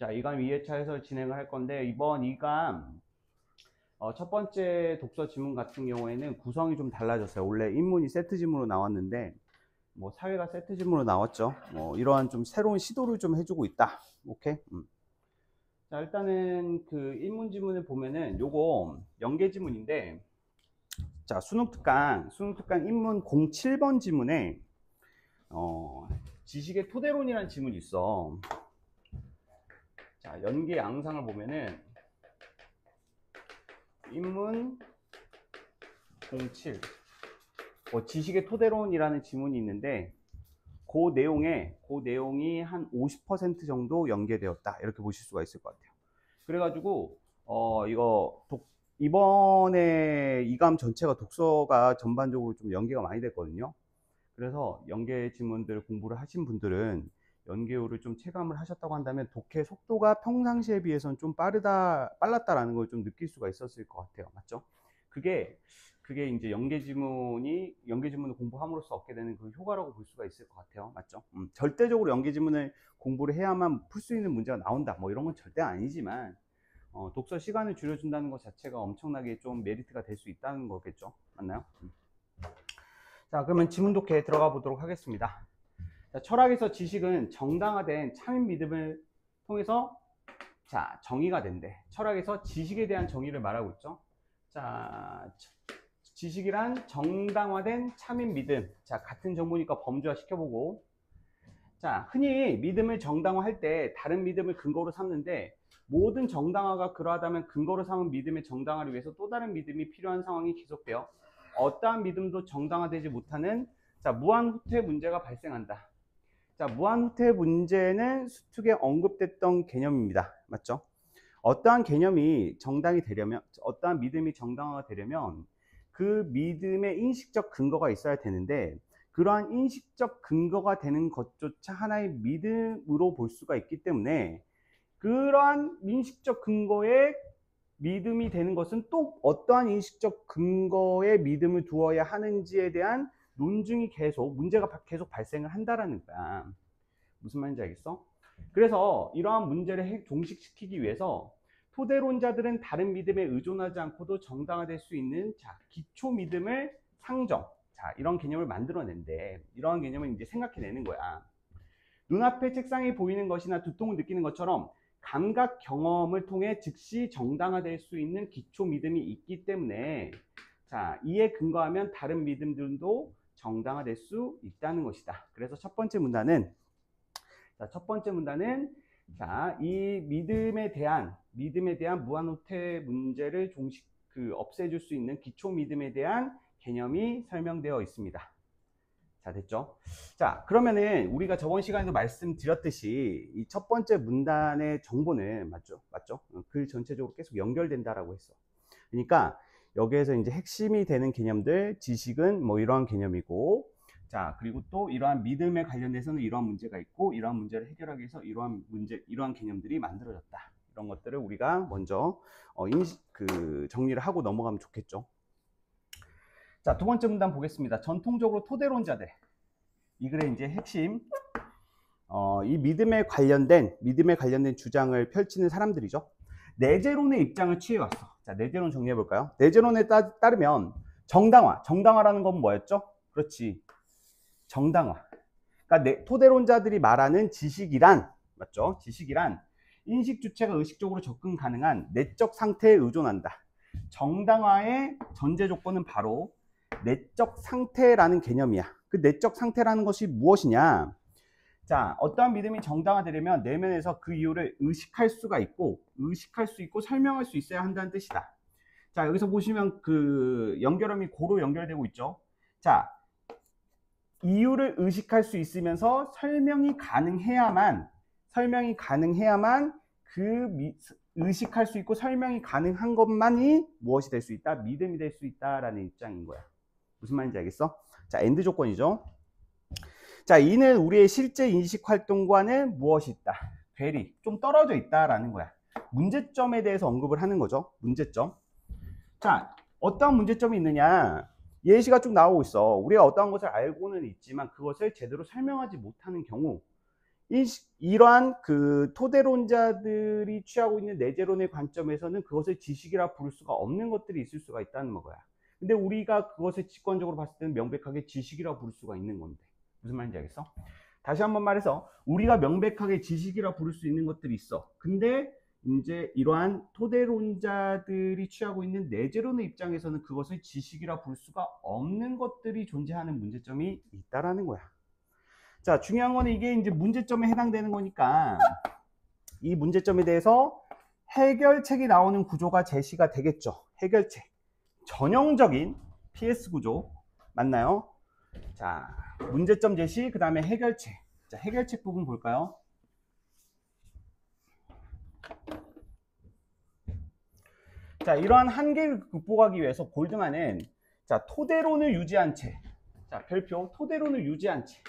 자, 이감 2회차 해설 진행을 할 건데, 이번 이감 첫 번째 독서 지문 같은 경우에는 구성이 좀 달라졌어요. 원래 인문이 세트 지문으로 나왔는데, 뭐 사회가 세트 지문으로 나왔죠. 이러한 좀 새로운 시도를 좀 해주고 있다. 오케이. 자, 일단은 그 인문 지문을 보면은 요거 연계 지문인데, 자, 수능특강 인문 07번 지문에 지식의 토대론이라는 지문이 있어. 자, 연계 양상을 보면은 인문 07 지식의 토대론이라는 지문이 있는데 그 내용이 한 50% 정도 연계되었다, 이렇게 보실 수가 있을 것 같아요. 그래가지고 이번에 이감 전체가 독서가 전반적으로 좀 연계가 많이 됐거든요. 그래서 연계 지문들 공부를 하신 분들은 연계율을 좀 체감을 하셨다고 한다면 독해 속도가 평상시에 비해서는 좀 빨랐다라는 걸 좀 느낄 수가 있었을 것 같아요. 맞죠? 그게 이제 연계 지문을 공부함으로써 얻게 되는 그 효과라고 볼 수가 있을 것 같아요. 맞죠? 절대적으로 연계 지문을 공부를 해야만 풀 수 있는 문제가 나온다, 뭐 이런 건 절대 아니지만 독서 시간을 줄여준다는 것 자체가 엄청나게 좀 메리트가 될 수 있다는 거겠죠. 맞나요? 자, 그러면 지문 독해에 들어가 보도록 하겠습니다. 자, 철학에서 지식은 정당화된 참인 믿음을 통해서 정의가 된대. 철학에서 지식에 대한 정의를 말하고 있죠. 자, 지식이란 정당화된 참인 믿음. 자, 같은 정보니까 범주화 시켜보고. 자, 흔히 믿음을 정당화할 때 다른 믿음을 근거로 삼는데, 모든 정당화가 그러하다면 근거로 삼은 믿음의 정당화를 위해서 또 다른 믿음이 필요한 상황이 계속되어 어떠한 믿음도 정당화되지 못하는 무한후퇴 문제가 발생한다. 자, 무한후퇴 문제는 수특에 언급됐던 개념입니다. 맞죠? 어떠한 개념이 정당이 되려면, 어떠한 믿음이 정당화가 되려면 그 믿음의 인식적 근거가 있어야 되는데, 그러한 인식적 근거가 되는 것조차 하나의 믿음으로 볼 수가 있기 때문에, 그러한 인식적 근거에 믿음이 되는 것은 또 어떠한 인식적 근거에 믿음을 두어야 하는지에 대한 논증이 문제가 계속 발생을 한다라는 거야. 무슨 말인지 알겠어? 그래서 이러한 문제를 종식시키기 위해서 토대론자들은 다른 믿음에 의존하지 않고도 정당화될 수 있는 기초 믿음을 상정, 이런 개념을 만들어낸대. 이러한 개념을 이제 생각해내는 거야. 눈앞에 책상에 보이는 것이나 두통을 느끼는 것처럼 감각 경험을 통해 즉시 정당화될 수 있는 기초 믿음이 있기 때문에, 이에 근거하면 다른 믿음들도 정당화될 수 있다는 것이다. 그래서 첫 번째 문단은 이 믿음에 대한 무한후퇴 문제를 없애줄 수 있는 기초 믿음에 대한 개념이 설명되어 있습니다. 자, 됐죠? 자, 그러면은 우리가 저번 시간에도 말씀드렸듯이 이 첫 번째 문단의 정보는 맞죠? 글 전체적으로 계속 연결된다라고 했어. 그러니까 여기에서 이제 핵심이 되는 개념들, 지식은 뭐 이러한 개념이고, 자, 그리고 또 이러한 믿음에 관련해서는 이러한 문제가 있고, 이러한 문제를 해결하기 위해서 이러한 개념들이 만들어졌다. 이런 것들을 우리가 먼저 정리를 하고 넘어가면 좋겠죠. 자, 두 번째 문단 보겠습니다. 전통적으로 토대론자들. 이 글의 이제 핵심, 이 믿음에 관련된 주장을 펼치는 사람들이죠. 내재론의 입장을 취해왔어. 자, 내재론 정리해볼까요? 내재론에 따르면 정당화라는 건 뭐였죠? 그렇지, 정당화. 그러니까 토대론자들이 말하는 지식이란, 맞죠? 지식이란 인식 주체가 의식적으로 접근 가능한 내적 상태에 의존한다. 정당화의 전제 조건은 바로 내적 상태라는 개념이야. 그 내적 상태라는 것이 무엇이냐? 자, 어떠한 믿음이 정당화되려면 내면에서 그 이유를 의식할 수 있고 설명할 수 있어야 한다는 뜻이다. 자, 여기서 보시면 그 연결음이 고로 연결되고 있죠. 자, 이유를 의식할 수 있으면서 설명이 가능해야만 의식할 수 있고 설명이 가능한 것만이 무엇이 될 수 있다? 믿음이 될 수 있다라는 입장인 거야. 무슨 말인지 알겠어? 자, 엔드 조건이죠. 자, 이는 우리의 실제 인식 활동과는 무엇이 있다? 괴리, 좀 떨어져 있다라는 거야. 문제점에 대해서 언급을 하는 거죠. 문제점. 자, 어떤 문제점이 있느냐? 예시가 쭉 나오고 있어. 우리가 어떠한 것을 알고는 있지만 그것을 제대로 설명하지 못하는 경우, 이러한 그 토대론자들이 취하고 있는 내재론의 관점에서는 그것을 지식이라 부를 수가 없는 것들이 있을 수가 있다는 거야. 근데 우리가 그것을 직관적으로 봤을 때는 명백하게 지식이라 부를 수가 있는 건데. 무슨 말인지 알겠어? 다시 한번 말해서 우리가 명백하게 지식이라 부를 수 있는 것들이 있어. 근데 이제 이러한 토대론자들이 취하고 있는 내재론의 입장에서는 그것을 지식이라 부를 수가 없는 것들이 존재하는 문제점이 있다라는 거야. 자, 중요한 거는 이게 이제 문제점에 해당되는 거니까 이 문제점에 대해서 해결책이 나오는 구조가 제시가 되겠죠. 해결책. 전형적인 PS 구조 맞나요? 자, 문제점 제시, 그 다음에 해결책. 자, 해결책 부분 볼까요? 자, 이러한 한계를 극복하기 위해서 골드만은 자, 토대론을 유지한 채. 자, 별표 토대론을 유지한 채.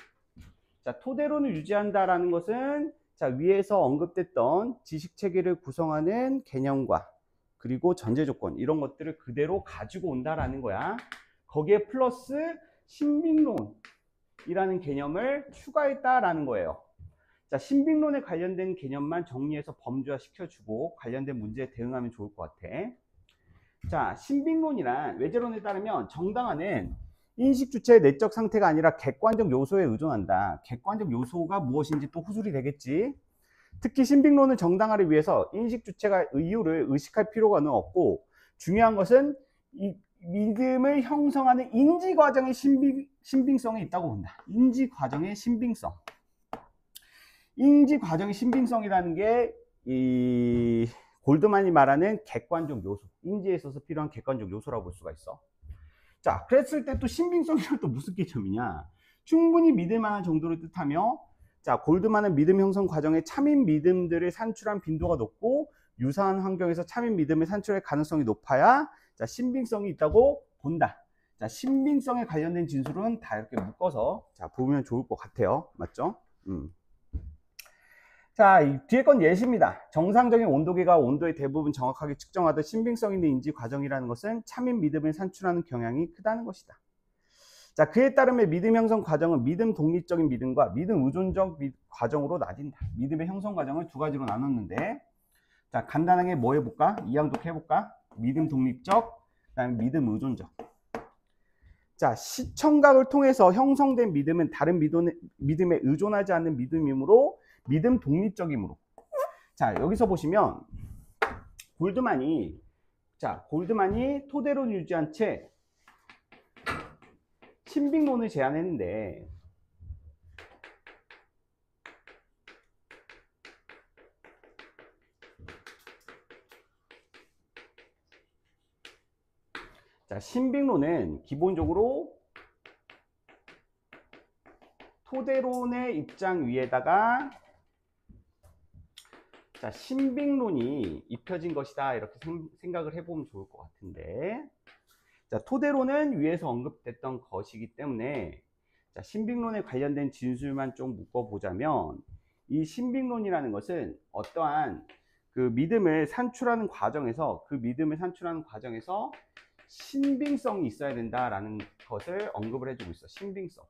자, 토대론을 유지한다라는 것은 자, 위에서 언급됐던 지식 체계를 구성하는 개념과 그리고 전제 조건 이런 것들을 그대로 가지고 온다라는 거야. 거기에 플러스 신빙론이라는 개념을 추가했다라는 거예요. 자, 신빙론에 관련된 개념만 정리해서 범주화 시켜주고 관련된 문제에 대응하면 좋을 것 같아. 자, 신빙론이란 외재론에 따르면 정당화는 인식 주체의 내적 상태가 아니라 객관적 요소에 의존한다. 객관적 요소가 무엇인지 또 후술이 되겠지. 특히 신빙론은 정당화를 위해서 인식 주체가 이유를 의식할 필요가 없고 중요한 것은 이 믿음을 형성하는 인지 과정의 신빙성이 있다고 본다. 인지 과정의 신빙성. 인지 과정의 신빙성이라는 게 이 골드만이 말하는 객관적 요소, 인지에 있어서 필요한 객관적 요소라고 볼 수가 있어. 자, 그랬을 때 또 신빙성이란 또 무슨 개념이냐? 충분히 믿을 만한 정도를 뜻하며, 자, 골드만은 믿음 형성 과정에 참인 믿음들을 산출한 빈도가 높고 유사한 환경에서 참인 믿음을 산출할 가능성이 높아야 자, 신빙성이 있다고 본다. 자, 신빙성에 관련된 진술은 다 이렇게 묶어서 자, 보면 좋을 것 같아요. 맞죠? 자, 이 뒤에 건 예시입니다. 정상적인 온도계가 온도의 대부분 정확하게 측정하듯 신빙성 있는 인지 과정이라는 것은 참인 믿음을 산출하는 경향이 크다는 것이다. 자, 그에 따르면 믿음 형성 과정은 믿음 독립적인 믿음과 믿음 의존적 과정으로 나뉜다. 믿음의 형성 과정을 두 가지로 나눴는데, 자, 간단하게 뭐 해볼까? 이항독 해볼까? 믿음 독립적, 그다음에 믿음 의존적. 자, 시청각을 통해서 형성된 믿음은 다른 믿음에 의존하지 않는 믿음이므로 믿음 독립적이므로. 자, 여기서 보시면 골드만이 토대론 유지한 채 신빙론을 제안했는데, 자, 신빙론은 기본적으로 토대론의 입장 위에다가 자, 신빙론이 입혀진 것이다 이렇게 생각을 해보면 좋을 것 같은데, 자, 토대론은 위에서 언급됐던 것이기 때문에 자, 신빙론에 관련된 진술만 좀 묶어보자면 이 신빙론이라는 것은 어떠한 그 믿음을 산출하는 과정에서 신빙성이 있어야 된다라는 것을 언급을 해주고 있어. 신빙성.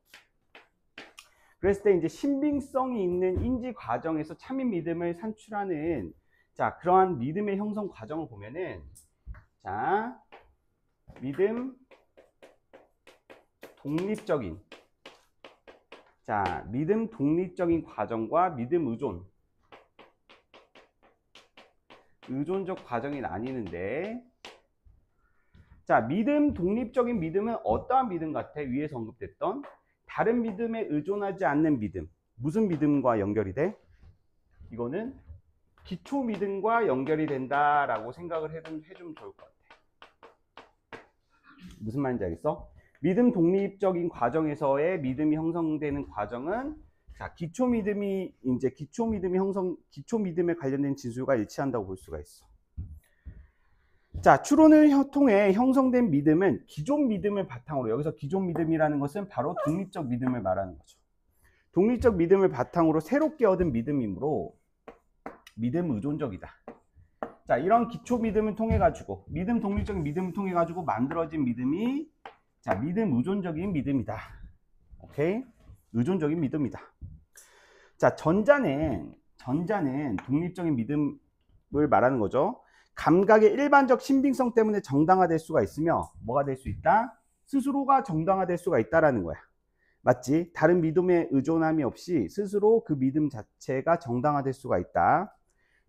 그랬을 때 이제 신빙성이 있는 인지 과정에서 참인 믿음을 산출하는 자, 그러한 믿음의 형성 과정을 보면은 자, 믿음 독립적인 과정과 믿음 의존적 과정이 나뉘는데, 자, 믿음 독립적인 믿음은 어떠한 믿음 같아? 위에서 언급됐던 다른 믿음에 의존하지 않는 믿음. 무슨 믿음과 연결이 돼? 이거는 기초 믿음과 연결이 된다라고 생각을 해주면 좋을 것 같아. 무슨 말인지 알겠어? 믿음 독립적인 과정에서의 믿음이 형성되는 과정은 자, 기초 믿음에 관련된 진술과 일치한다고 볼 수가 있어. 자, 추론을 통해 형성된 믿음은 기존 믿음을 바탕으로, 여기서 기존 믿음이라는 것은 바로 독립적 믿음을 말하는 거죠. 독립적 믿음을 바탕으로 새롭게 얻은 믿음이므로 믿음 의존적이다. 자, 이런 기초 믿음을 통해 가지고 독립적인 믿음을 통해 가지고 만들어진 믿음이 자, 믿음 의존적인 믿음이다. 오케이? 의존적인 믿음이다. 자, 전자는 독립적인 믿음을 말하는 거죠. 감각의 일반적 신빙성 때문에 정당화될 수가 있으며 뭐가 될 수 있다? 스스로가 정당화될 수가 있다라는 거야. 맞지? 다른 믿음에 의존함이 없이 스스로 그 믿음 자체가 정당화될 수가 있다.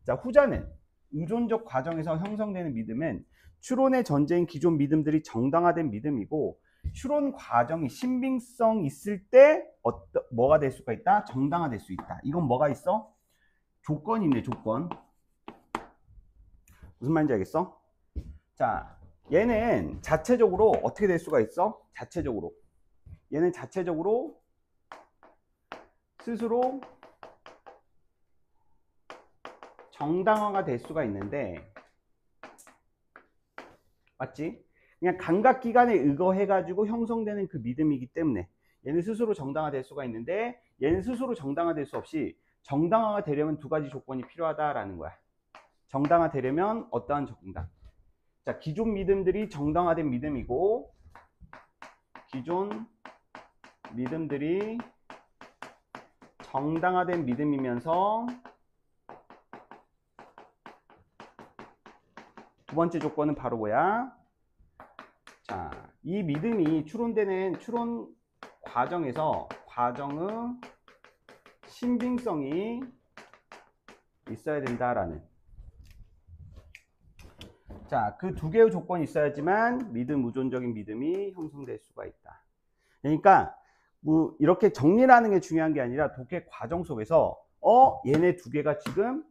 자, 후자는 의존적 과정에서 형성되는 믿음은 추론의 전제인 기존 믿음들이 정당화된 믿음이고, 추론 과정이 신빙성 있을 때 뭐가 될 수가 있다? 정당화될 수 있다. 이건 뭐가 있어? 조건이 있네, 조건. 무슨 말인지 알겠어? 자, 얘는 자체적으로 어떻게 될 수가 있어? 자체적으로. 얘는 자체적으로 스스로 정당화가 될 수가 있는데, 맞지? 그냥 감각기관에 의거해가지고 형성되는 그 믿음이기 때문에 얘는 스스로 정당화될 수가 있는데, 얘는 스스로 정당화될 수 없이 정당화가 되려면 두 가지 조건이 필요하다라는 거야. 정당화 되려면 어떠한 정당? 자, 기존 믿음들이 정당화된 믿음이고, 기존 믿음들이 정당화된 믿음이면서 두 번째 조건은 바로 뭐야? 자, 이 믿음이 추론되는 추론 과정에서 과정의 신빙성이 있어야 된다라는. 자, 그 두 개의 조건이 있어야지만 믿음, 의존적인 믿음이 형성될 수가 있다. 그러니까 뭐 이렇게 정리하는 게 중요한 게 아니라 독해 과정 속에서 얘네 두 개가 지금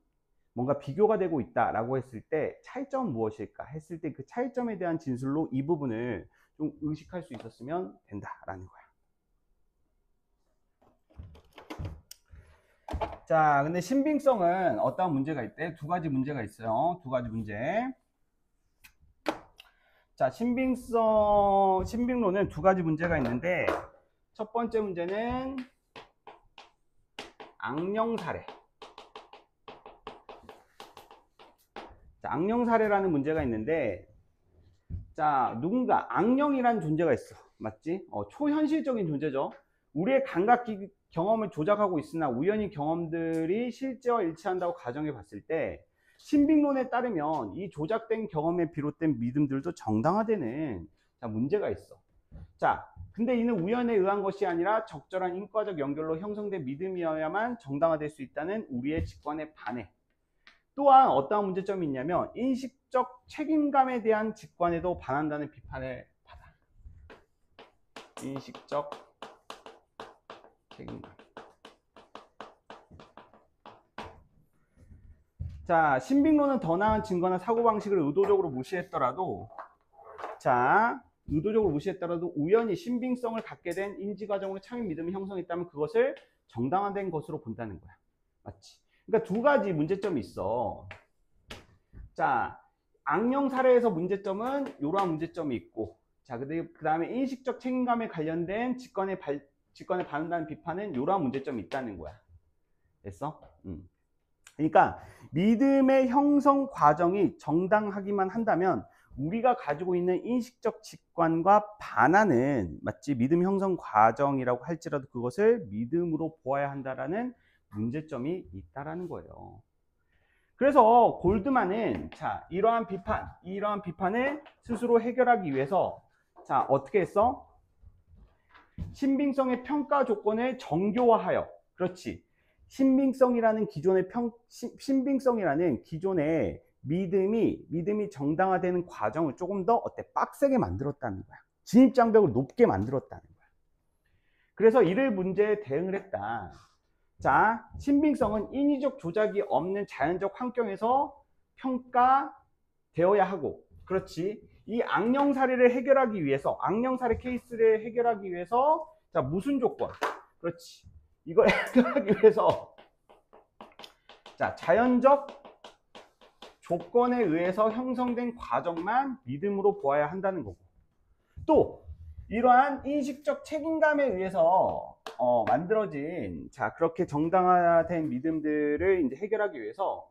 뭔가 비교가 되고 있다라고 했을 때 차이점은 무엇일까 했을 때 그 차이점에 대한 진술로 이 부분을 좀 의식할 수 있었으면 된다라는 거야. 자, 근데 신빙성은 어떤 문제가 있대? 두 가지 문제가 있어요. 두 가지 문제. 자, 신빙론은 두 가지 문제가 있는데, 첫 번째 문제는 악령 사례. 자, 악령 사례라는 문제가 있는데, 자, 누군가 악령이라는 존재가 있어. 맞지? 초현실적인 존재죠. 우리의 감각 경험을 조작하고 있으나 우연히 경험들이 실제와 일치한다고 가정해 봤을 때, 신빙론에 따르면 이 조작된 경험에 비롯된 믿음들도 정당화되는 문제가 있어. 자, 근데 이는 우연에 의한 것이 아니라 적절한 인과적 연결로 형성된 믿음이어야만 정당화될 수 있다는 우리의 직관에 반해. 또한 어떠한 문제점이 있냐면 인식적 책임감에 대한 직관에도 반한다는 비판을 받아. 인식적 책임감. 자, 신빙론은 더 나은 증거나 사고방식을 의도적으로 무시했더라도, 우연히 신빙성을 갖게 된 인지과정으로 참인 믿음이 형성했다면 그것을 정당화된 것으로 본다는 거야. 맞지? 그러니까 두 가지 문제점이 있어. 자, 악령 사례에서 문제점은 이러한 문제점이 있고, 자, 그 다음에 인식적 책임감에 관련된 직관에 반한다는 비판은 이러한 문제점이 있다는 거야. 됐어? 그러니까 믿음의 형성 과정이 정당하기만 한다면 우리가 가지고 있는 인식적 직관과 반하는, 맞지? 믿음 형성 과정이라고 할지라도 그것을 믿음으로 보아야 한다라는 문제점이 있다라는 거예요. 그래서 골드만은 이러한 비판을 스스로 해결하기 위해서 어떻게 했어? 신빙성의 평가 조건을 정교화하여, 그렇지, 신빙성이라는 기존의 믿음이 정당화되는 과정을 조금 더 빡세게 만들었다는 거야. 진입장벽을 높게 만들었다는 거야. 그래서 이를 문제에 대응을 했다. 자, 신빙성은 인위적 조작이 없는 자연적 환경에서 평가되어야 하고, 그렇지, 이 악령 사례를 해결하기 위해서, 악령 사례 케이스를 해결하기 위해서 무슨 조건? 그렇지, 이걸 해결하기 위해서 자연적 조건에 의해서 형성된 과정만 믿음으로 보아야 한다는 거고, 또 이러한 인식적 책임감에 의해서 만들어진 그렇게 정당화된 믿음들을 이제 해결하기 위해서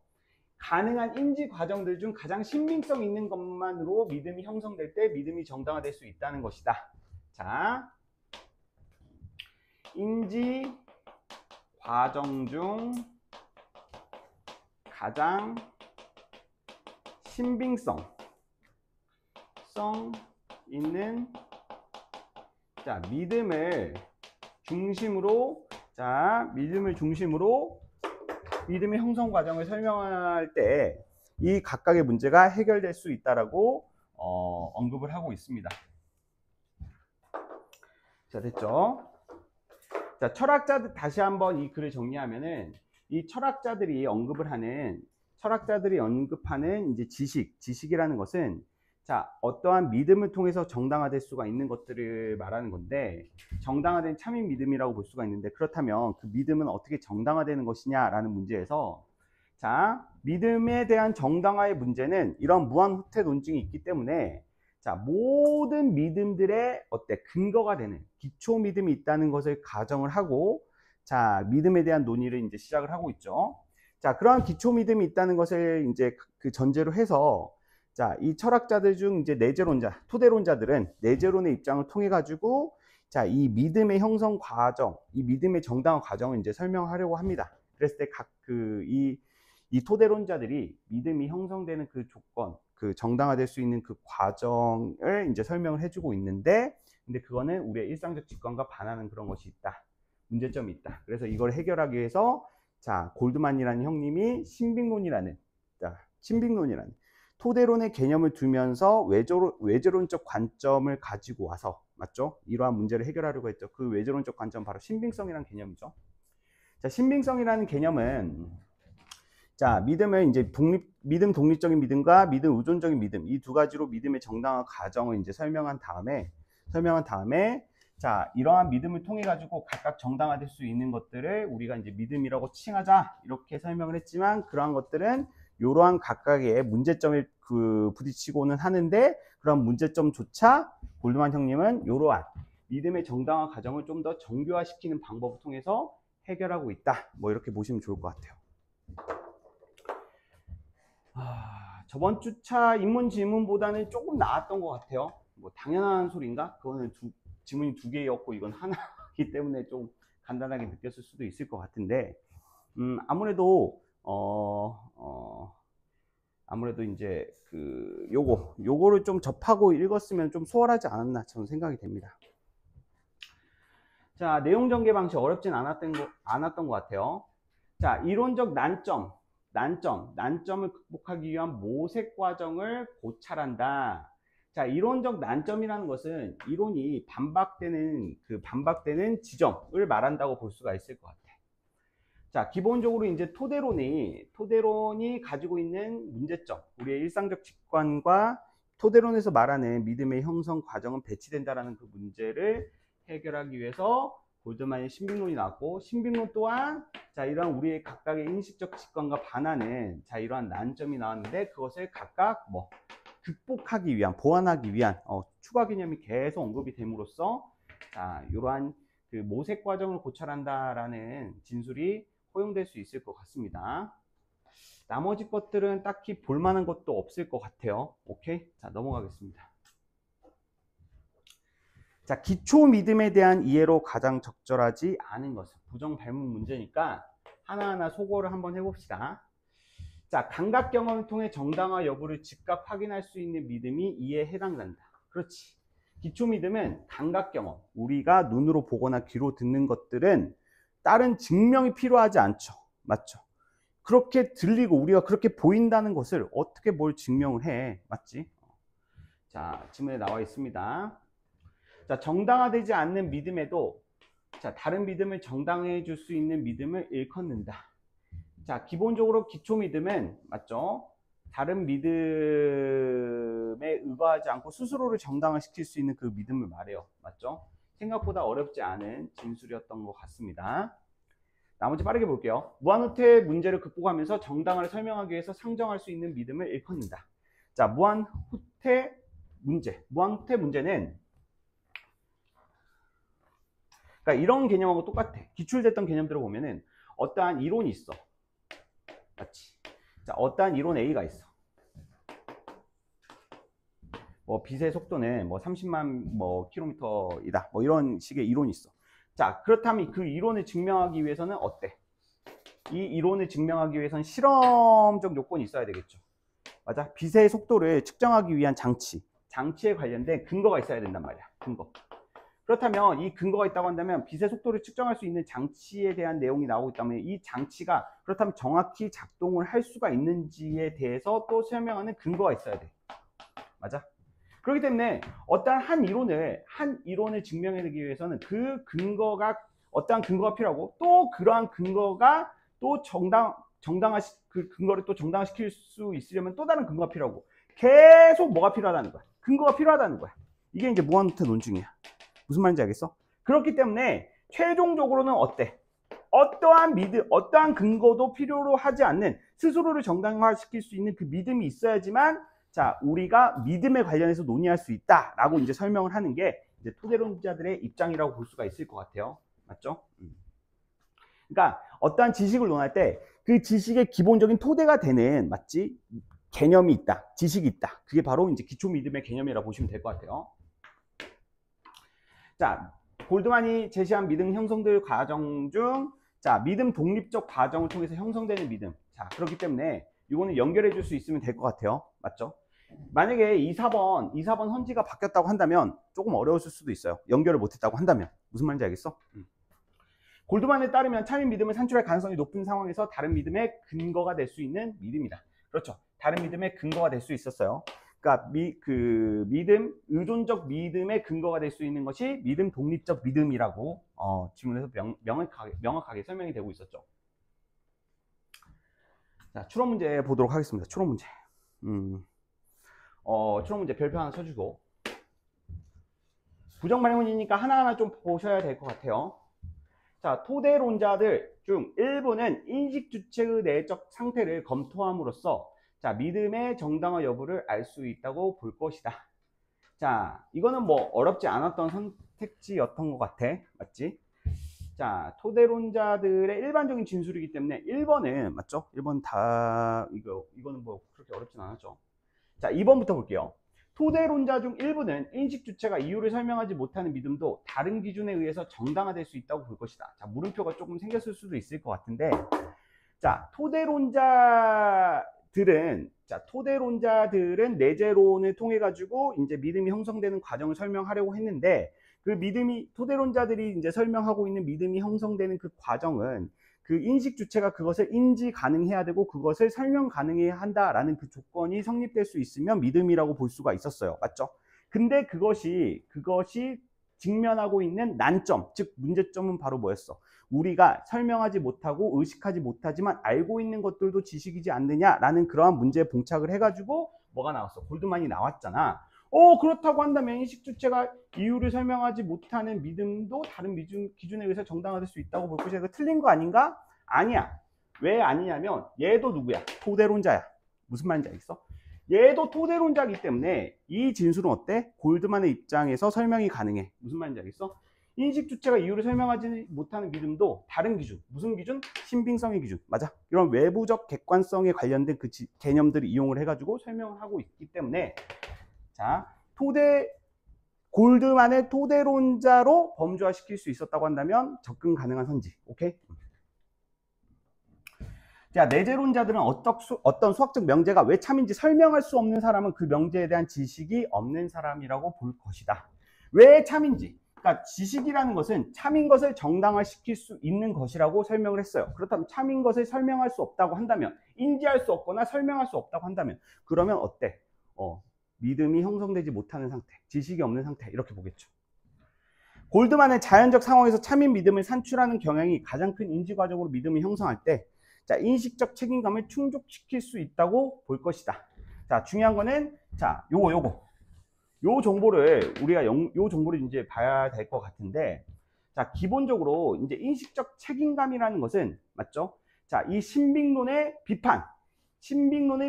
가능한 인지 과정들 중 가장 신빙성 있는 것만으로 믿음이 형성될 때 믿음이 정당화될 수 있다는 것이다. 자, 인지 과정 중 가장 신빙성 있는 믿음을 중심으로 믿음의 형성 과정을 설명할 때 이 각각의 문제가 해결될 수 있다라고 언급을 하고 있습니다. 자, 됐죠? 자, 철학자들 다시 한번 이 글을 정리하면은 이 철학자들이 언급하는 이제 지식이라는 것은 어떠한 믿음을 통해서 정당화될 수가 있는 것들을 말하는 건데, 정당화된 참인 믿음이라고 볼 수가 있는데, 그렇다면 그 믿음은 어떻게 정당화되는 것이냐라는 문제에서, 믿음에 대한 정당화의 문제는 이런 무한 후퇴 논증이 있기 때문에 모든 믿음들의 근거가 되는 기초 믿음이 있다는 것을 가정을 하고 믿음에 대한 논의를 이제 시작을 하고 있죠. 그러한 기초 믿음이 있다는 것을 이제 그 전제로 해서 이 철학자들 중 이제 내재론자, 토대론자들은 내재론의 입장을 통해 가지고 이 믿음의 형성 과정, 이 믿음의 정당화 과정을 이제 설명하려고 합니다. 그랬을 때 이 토대론자들이 믿음이 형성되는 그 조건, 그 정당화될 수 있는 그 과정을 이제 설명을 해주고 있는데, 근데 그거는 우리의 일상적 직관과 반하는 그런 것이 있다. 문제점이 있다. 그래서 이걸 해결하기 위해서 골드만이라는 형님이 신빙론이라는 토대론의 개념을 두면서 외제론적 관점을 가지고 와서, 맞죠? 이러한 문제를 해결하려고 했죠. 그 외제론적 관점 바로 신빙성이라는 개념이죠. 신빙성이라는 개념은 믿음을 이제 믿음 독립적인 믿음과 믿음 의존적인 믿음, 이 두 가지로 믿음의 정당화 과정을 이제 설명한 다음에 이러한 믿음을 통해 가지고 각각 정당화될 수 있는 것들을 우리가 이제 믿음이라고 칭하자, 이렇게 설명을 했지만, 그러한 것들은 이러한 각각의 문제점에 부딪히고는 하는데, 그런 문제점조차 골드만 형님은 이러한 믿음의 정당화 과정을 좀 더 정교화시키는 방법을 통해서 해결하고 있다. 뭐 이렇게 보시면 좋을 것 같아요. 저번 주차 인문 지문보다는 조금 나았던 것 같아요. 뭐 당연한 소리인가? 그거는 지문이 2개였고 이건 하나이기 때문에 좀 간단하게 느꼈을 수도 있을 것 같은데, 아무래도 이제 요거를 좀 접하고 읽었으면 좀 수월하지 않았나 저는 생각이 됩니다. 내용 전개 방식 어렵진 않았던 것 같아요. 이론적 난점을 극복하기 위한 모색 과정을 고찰한다. 이론적 난점이라는 것은 이론이 반박되는 지점을 말한다고 볼 수가 있을 것 같아. 기본적으로 이제 토대론이 가지고 있는 문제점, 우리의 일상적 직관과 토대론에서 말하는 믿음의 형성 과정은 배치된다라는 그 문제를 해결하기 위해서 골드만의 신빙론이 나왔고, 신빙론 또한 이러한 우리의 각각의 인식적 직관과 반하는 이러한 난점이 나왔는데, 그것을 각각 극복하기 위한, 보완하기 위한 추가 개념이 계속 언급이 됨으로써 이러한 그 모색 과정을 고찰한다라는 진술이 허용될 수 있을 것 같습니다. 나머지 것들은 딱히 볼만한 것도 없을 것 같아요. 오케이? 넘어가겠습니다. 기초 믿음에 대한 이해로 가장 적절하지 않은 것은 부정 발문 문제니까 하나하나 소거를 한번 해봅시다. 감각 경험을 통해 정당화 여부를 즉각 확인할 수 있는 믿음이 이에 해당된다. 그렇지. 기초 믿음은 감각 경험, 우리가 눈으로 보거나 귀로 듣는 것들은 다른 증명이 필요하지 않죠. 맞죠? 그렇게 들리고 우리가 그렇게 보인다는 것을 어떻게 뭘 증명을 해. 맞지? 지문에 나와 있습니다. 정당화되지 않는 믿음에도 다른 믿음을 정당화해 줄 수 있는 믿음을 일컫는다. 기본적으로 기초 믿음은, 맞죠? 다른 믿음에 의거하지 않고 스스로를 정당화시킬 수 있는 그 믿음을 말해요. 맞죠? 생각보다 어렵지 않은 진술이었던 것 같습니다. 나머지 빠르게 볼게요. 무한후퇴 문제를 극복하면서 정당화를 설명하기 위해서 상정할 수 있는 믿음을 일컫는다. 무한후퇴 문제는 그러니까 이런 개념하고 똑같아. 기출됐던 개념들을 보면은 어떠한 이론이 있어. 맞지? 어떠한 이론 A가 있어. 빛의 속도는 30만 킬로미터이다. 이런 식의 이론이 있어. 자, 그렇다면 그 이론을 증명하기 위해서는 어때? 이 이론을 증명하기 위해서는 실험적 요건이 있어야 되겠죠. 맞아? 빛의 속도를 측정하기 위한 장치에 관련된 근거가 있어야 된단 말이야. 근거. 그렇다면 이 근거가 있다고 한다면 빛의 속도를 측정할 수 있는 장치에 대한 내용이 나오고 있다면 이 장치가 그렇다면 정확히 작동을 할 수가 있는지에 대해서 또 설명하는 근거가 있어야 돼. 맞아? 그렇기 때문에 어떠한 한 이론을 증명해내기 위해서는 그 근거가 어떠한 근거가 필요하고 또 그러한 근거가 또 그 근거를 또 정당화시킬 수 있으려면 또 다른 근거가 필요하고 계속 뭐가 필요하다는 거야? 근거가 필요하다는 거야. 이게 이제 무한루트 논증이야. 무슨 말인지 알겠어? 그렇기 때문에 최종적으로는 어때? 어떠한 근거도 필요로 하지 않는 스스로를 정당화시킬 수 있는 그 믿음이 있어야지만 자, 우리가 믿음에 관련해서 논의할 수 있다라고 이제 설명을 하는 게 이제 토대론자들의 입장이라고 볼 수가 있을 것 같아요. 맞죠? 그러니까 어떠한 지식을 논할 때 그 지식의 기본적인 토대가 되는 맞지? 개념이 있다, 지식이 있다. 그게 바로 이제 기초 믿음의 개념이라고 보시면 될 것 같아요. 자, 골드만이 제시한 믿음 형성될 과정 중, 자, 믿음 독립적 과정을 통해서 형성되는 믿음. 자, 그렇기 때문에 이거는 연결해 줄 수 있으면 될 것 같아요. 맞죠? 만약에 2, 4번 선지가 바뀌었다고 한다면 조금 어려웠을 수도 있어요. 연결을 못했다고 한다면. 무슨 말인지 알겠어? 골드만에 따르면 참인 믿음을 산출할 가능성이 높은 상황에서 다른 믿음의 근거가 될 수 있는 믿음이다. 그렇죠. 다른 믿음의 근거가 될 수 있었어요. 그러니까 의존적 믿음의 근거가 될 수 있는 것이 믿음 독립적 믿음이라고 지문에서 명확하게 설명이 되고 있었죠. 자, 추론 문제 보도록 하겠습니다. 추론 문제. 추론 문제 별표 하나 쳐주고 부정말문이니까 하나하나 좀 보셔야 될 것 같아요. 자, 토대론자들 중 일부는 인식주체의 내적 상태를 검토함으로써 자, 믿음의 정당화 여부를 알 수 있다고 볼 것이다. 자, 이거는 뭐 어렵지 않았던 선택지였던 것 같아. 맞지? 자, 토대론자들의 일반적인 진술이기 때문에 1번은 맞죠? 1번 다 이거는 뭐 그렇게 어렵진 않았죠. 자, 2번부터 볼게요. 토대론자 중 일부는 인식 주체가 이유를 설명하지 못하는 믿음도 다른 기준에 의해서 정당화될 수 있다고 볼 것이다. 자, 물음표가 조금 생겼을 수도 있을 것 같은데, 자, 토대론자들은 내재론을 통해 가지고 이제 믿음이 형성되는 과정을 설명하려고 했는데, 그 토대론자들이 이제 설명하고 있는 믿음이 형성되는 그 과정은 그 인식 주체가 그것을 인지 가능해야 되고 그것을 설명 가능해야 한다라는 그 조건이 성립될 수 있으면 믿음이라고 볼 수가 있었어요. 맞죠? 근데 그것이 직면하고 있는 난점, 즉 문제점은 바로 뭐였어? 우리가 설명하지 못하고 의식하지 못하지만 알고 있는 것들도 지식이지 않느냐라는 그러한 문제에 봉착을 해가지고 뭐가 나왔어? 골드만이 나왔잖아. 그렇다고 한다면 인식 주체가 이유를 설명하지 못하는 믿음도 다른 기준에 의해서 정당화될 수 있다고 볼 것이다. 이거 틀린 거 아닌가? 아니야. 왜 아니냐면 얘도 누구야? 토대론자야. 무슨 말인지 알겠어? 얘도 토대론자이기 때문에 이 진술은 어때? 골드만의 입장에서 설명이 가능해. 무슨 말인지 알겠어? 인식 주체가 이유를 설명하지 못하는 믿음도 다른 기준. 무슨 기준? 신빙성의 기준. 맞아. 이런 외부적 객관성에 관련된 그 개념들을 이용을 해가지고 설명을 하고 있기 때문에 자, 골드만의 토대론자로 범주화시킬 수 있었다고 한다면 접근 가능한 선지. 오케이? 자, 내재론자들은 어떤 수학적 명제가 왜 참인지 설명할 수 없는 사람은 그 명제에 대한 지식이 없는 사람이라고 볼 것이다. 왜 참인지. 그러니까 지식이라는 것은 참인 것을 정당화시킬 수 있는 것이라고 설명을 했어요. 그렇다면 참인 것을 설명할 수 없다고 한다면, 인지할 수 없거나 설명할 수 없다고 한다면, 그러면 어때? 믿음이 형성되지 못하는 상태, 지식이 없는 상태, 이렇게 보겠죠. 골드만은 자연적 상황에서 참인 믿음을 산출하는 경향이 가장 큰 인지 과정으로 믿음을 형성할 때, 자, 인식적 책임감을 충족시킬 수 있다고 볼 것이다. 자, 중요한 거는, 자, 요 정보를 요 정보를 이제 봐야 될 것 같은데, 자, 기본적으로 이제 인식적 책임감이라는 것은, 맞죠? 자, 이 신빙론의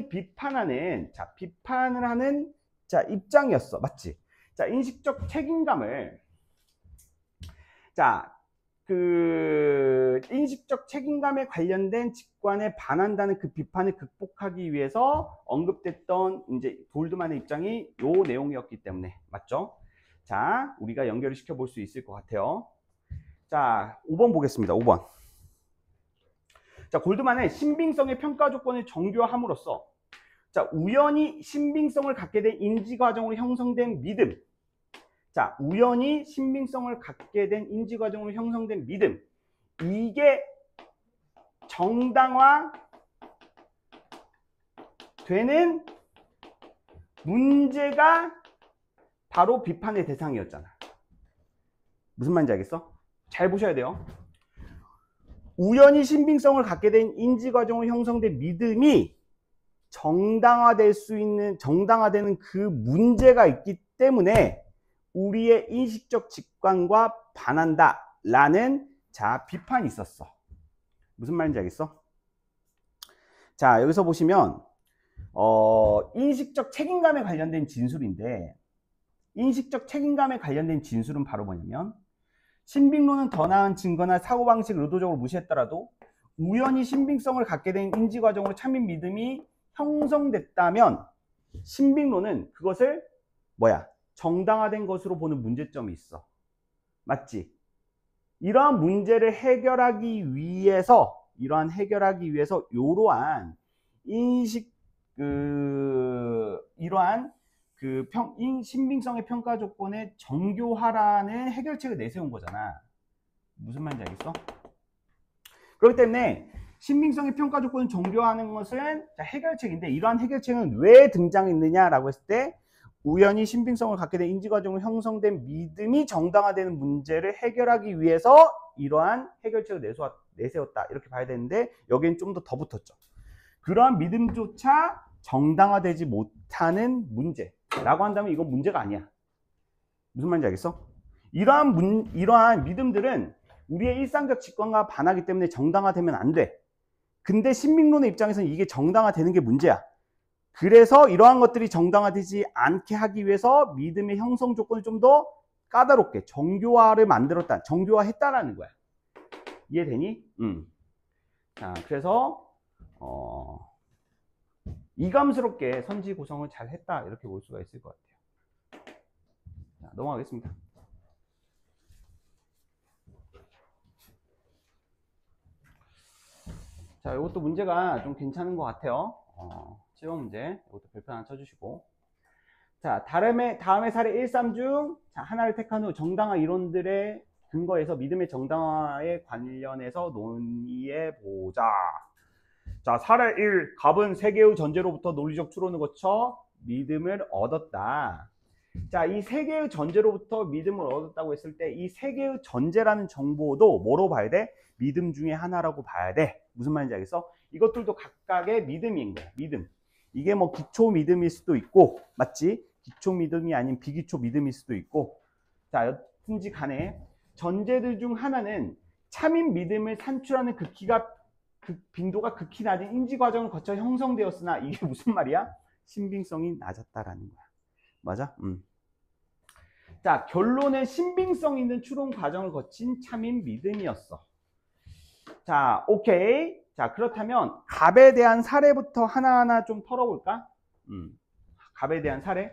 비판하는, 자, 비판을 하는, 자, 입장이었어. 맞지? 자, 인식적 책임감을, 자, 인식적 책임감에 관련된 직관에 반한다는 그 비판을 극복하기 위해서 언급됐던 이제 골드만의 입장이 요 내용이었기 때문에, 맞죠? 자, 우리가 연결을 시켜 볼 수 있을 것 같아요. 자, 5번 보겠습니다. 5번. 자, 골드만의 신빙성의 평가 조건을 정교화함으로써 자, 우연히 신빙성을 갖게 된 인지 과정으로 형성된 믿음. 자, 우연히 신빙성을 갖게 된 인지 과정으로 형성된 믿음. 이게 정당화 되는 문제가 바로 비판의 대상이었잖아. 무슨 말인지 알겠어? 잘 보셔야 돼요. 우연히 신빙성을 갖게 된 인지 과정으로 형성된 믿음이 정당화되는 그 문제가 있기 때문에 우리의 인식적 직관과 반한다 라는 자, 비판이 있었어. 무슨 말인지 알겠어? 자, 여기서 보시면 인식적 책임감에 관련된 진술인데, 인식적 책임감에 관련된 진술은 바로 뭐냐면, 신빙론은 더 나은 증거나 사고방식을 의도적으로 무시했더라도 우연히 신빙성을 갖게 된 인지과정으로 참인 믿음이 형성됐다면 신빙론은 그것을 정당화된 것으로 보는 문제점이 있어. 맞지? 이러한 문제를 해결하기 위해서 이러한 이러한 신빙성의 평가 조건의 정교화라는 해결책을 내세운 거잖아. 무슨 말인지 알겠어? 그렇기 때문에 신빙성의 평가 조건을 정교화하는 것은 해결책인데, 이러한 해결책은 왜 등장했느냐라고 했을 때 우연히 신빙성을 갖게 된 인지과정으로 형성된 믿음이 정당화되는 문제를 해결하기 위해서 이러한 해결책을 내세웠다 이렇게 봐야 되는데, 여기엔 좀 더 붙었죠. 그러한 믿음조차 정당화되지 못하는 문제라고 한다면 이건 문제가 아니야. 무슨 말인지 알겠어? 이러한 믿음들은 우리의 일상적 직관과 반하기 때문에 정당화되면 안 돼. 근데 신빙론의 입장에서는 이게 정당화되는 게 문제야. 그래서 이러한 것들이 정당화되지 않게 하기 위해서 믿음의 형성 조건을 좀 더 까다롭게 정교화했다라는 거야. 이해되니? 자, 그래서 이감스럽게 선지 구성을 잘 했다 이렇게 볼 수가 있을 것 같아요. 자, 넘어가겠습니다. 자, 이것도 문제가 좀 괜찮은 것 같아요. 7번 문제 이것도 별표 하나 쳐주시고, 자, 다음의 사례 1, 3 중 하나를 택한 후 정당화 이론들의 근거에서 믿음의 정당화에 관련해서 논의해 보자. 자, 사례 1. 갑은 세 개의 전제로부터 논리적 추론을 거쳐 믿음을 얻었다. 자, 이 세 개의 전제로부터 믿음을 얻었다고 했을 때 이 세 개의 전제라는 정보도 뭐로 봐야 돼? 믿음 중에 하나라고 봐야 돼. 무슨 말인지 알겠어? 이것들도 각각의 믿음인 거야. 믿음. 이게 뭐 기초 믿음일 수도 있고, 맞지? 기초 믿음이 아닌 비기초 믿음일 수도 있고. 자, 여튼지 간에 전제들 중 하나는 참인 믿음을 산출하는 빈도가 극히 낮은 인지 과정을 거쳐 형성되었으나, 이게 무슨 말이야? 신빙성이 낮았다라는 거야. 맞아? 자, 결론은 신빙성 있는 추론 과정을 거친 참인 믿음이었어. 자, 오케이. 자, 그렇다면 갑에 대한 사례부터 하나하나 좀 털어볼까? 갑에 대한 사례.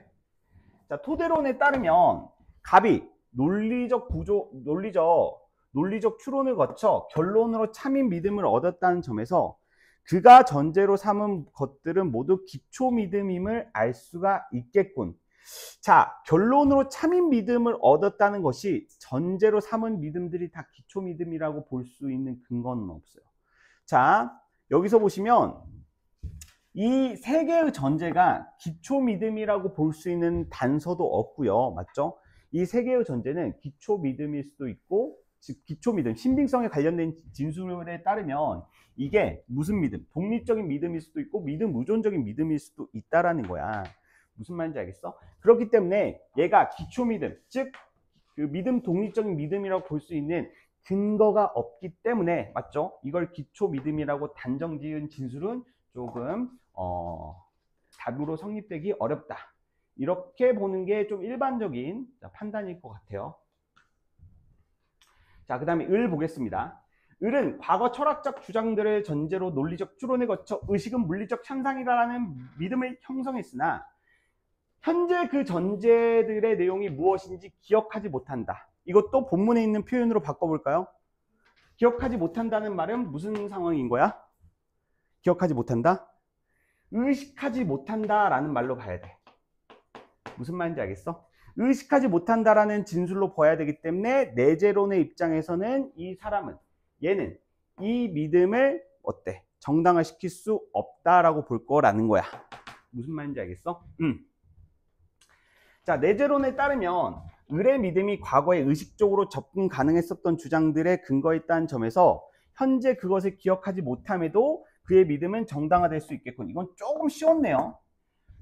자, 토대론에 따르면 갑이 논리적 추론을 거쳐 결론으로 참인 믿음을 얻었다는 점에서 그가 전제로 삼은 것들은 모두 기초 믿음임을 알 수가 있겠군. 자, 결론으로 참인 믿음을 얻었다는 것이 전제로 삼은 믿음들이 다 기초 믿음이라고 볼 수 있는 근거는 없어요. 자, 여기서 보시면 이 세 개의 전제가 기초 믿음이라고 볼 수 있는 단서도 없고요. 맞죠? 이 세 개의 전제는 기초 믿음일 수도 있고, 즉 기초 믿음, 신빙성에 관련된 진술에 따르면 이게 무슨 믿음? 독립적인 믿음일 수도 있고 믿음 의존적인 믿음일 수도 있다라는 거야. 무슨 말인지 알겠어? 그렇기 때문에 얘가 기초 믿음, 즉 그 믿음 독립적인 믿음이라고 볼 수 있는 근거가 없기 때문에, 맞죠? 이걸 기초 믿음이라고 단정 지은 진술은 조금 답으로 성립되기 어렵다. 이렇게 보는 게 좀 일반적인 판단일 것 같아요. 자, 그 다음에 을 보겠습니다. 을은 과거 철학적 주장들을 전제로 논리적 추론에 거쳐 의식은 물리적 현상이라는 믿음을 형성했으나 현재 그 전제들의 내용이 무엇인지 기억하지 못한다. 이것도 본문에 있는 표현으로 바꿔볼까요? 기억하지 못한다는 말은 무슨 상황인 거야? 기억하지 못한다? 의식하지 못한다라는 말로 봐야 돼. 무슨 말인지 알겠어? 의식하지 못한다라는 진술로 봐야 되기 때문에 내재론의 입장에서는 이 사람은, 얘는 이 믿음을 어때? 정당화시킬 수 없다라고 볼 거라는 거야. 무슨 말인지 알겠어? 자, 내재론에 따르면 을의 믿음이 과거에 의식적으로 접근 가능했었던 주장들의 근거에 있다는 점에서 현재 그것을 기억하지 못함에도 그의 믿음은 정당화될 수 있겠군. 이건 조금 쉬웠네요.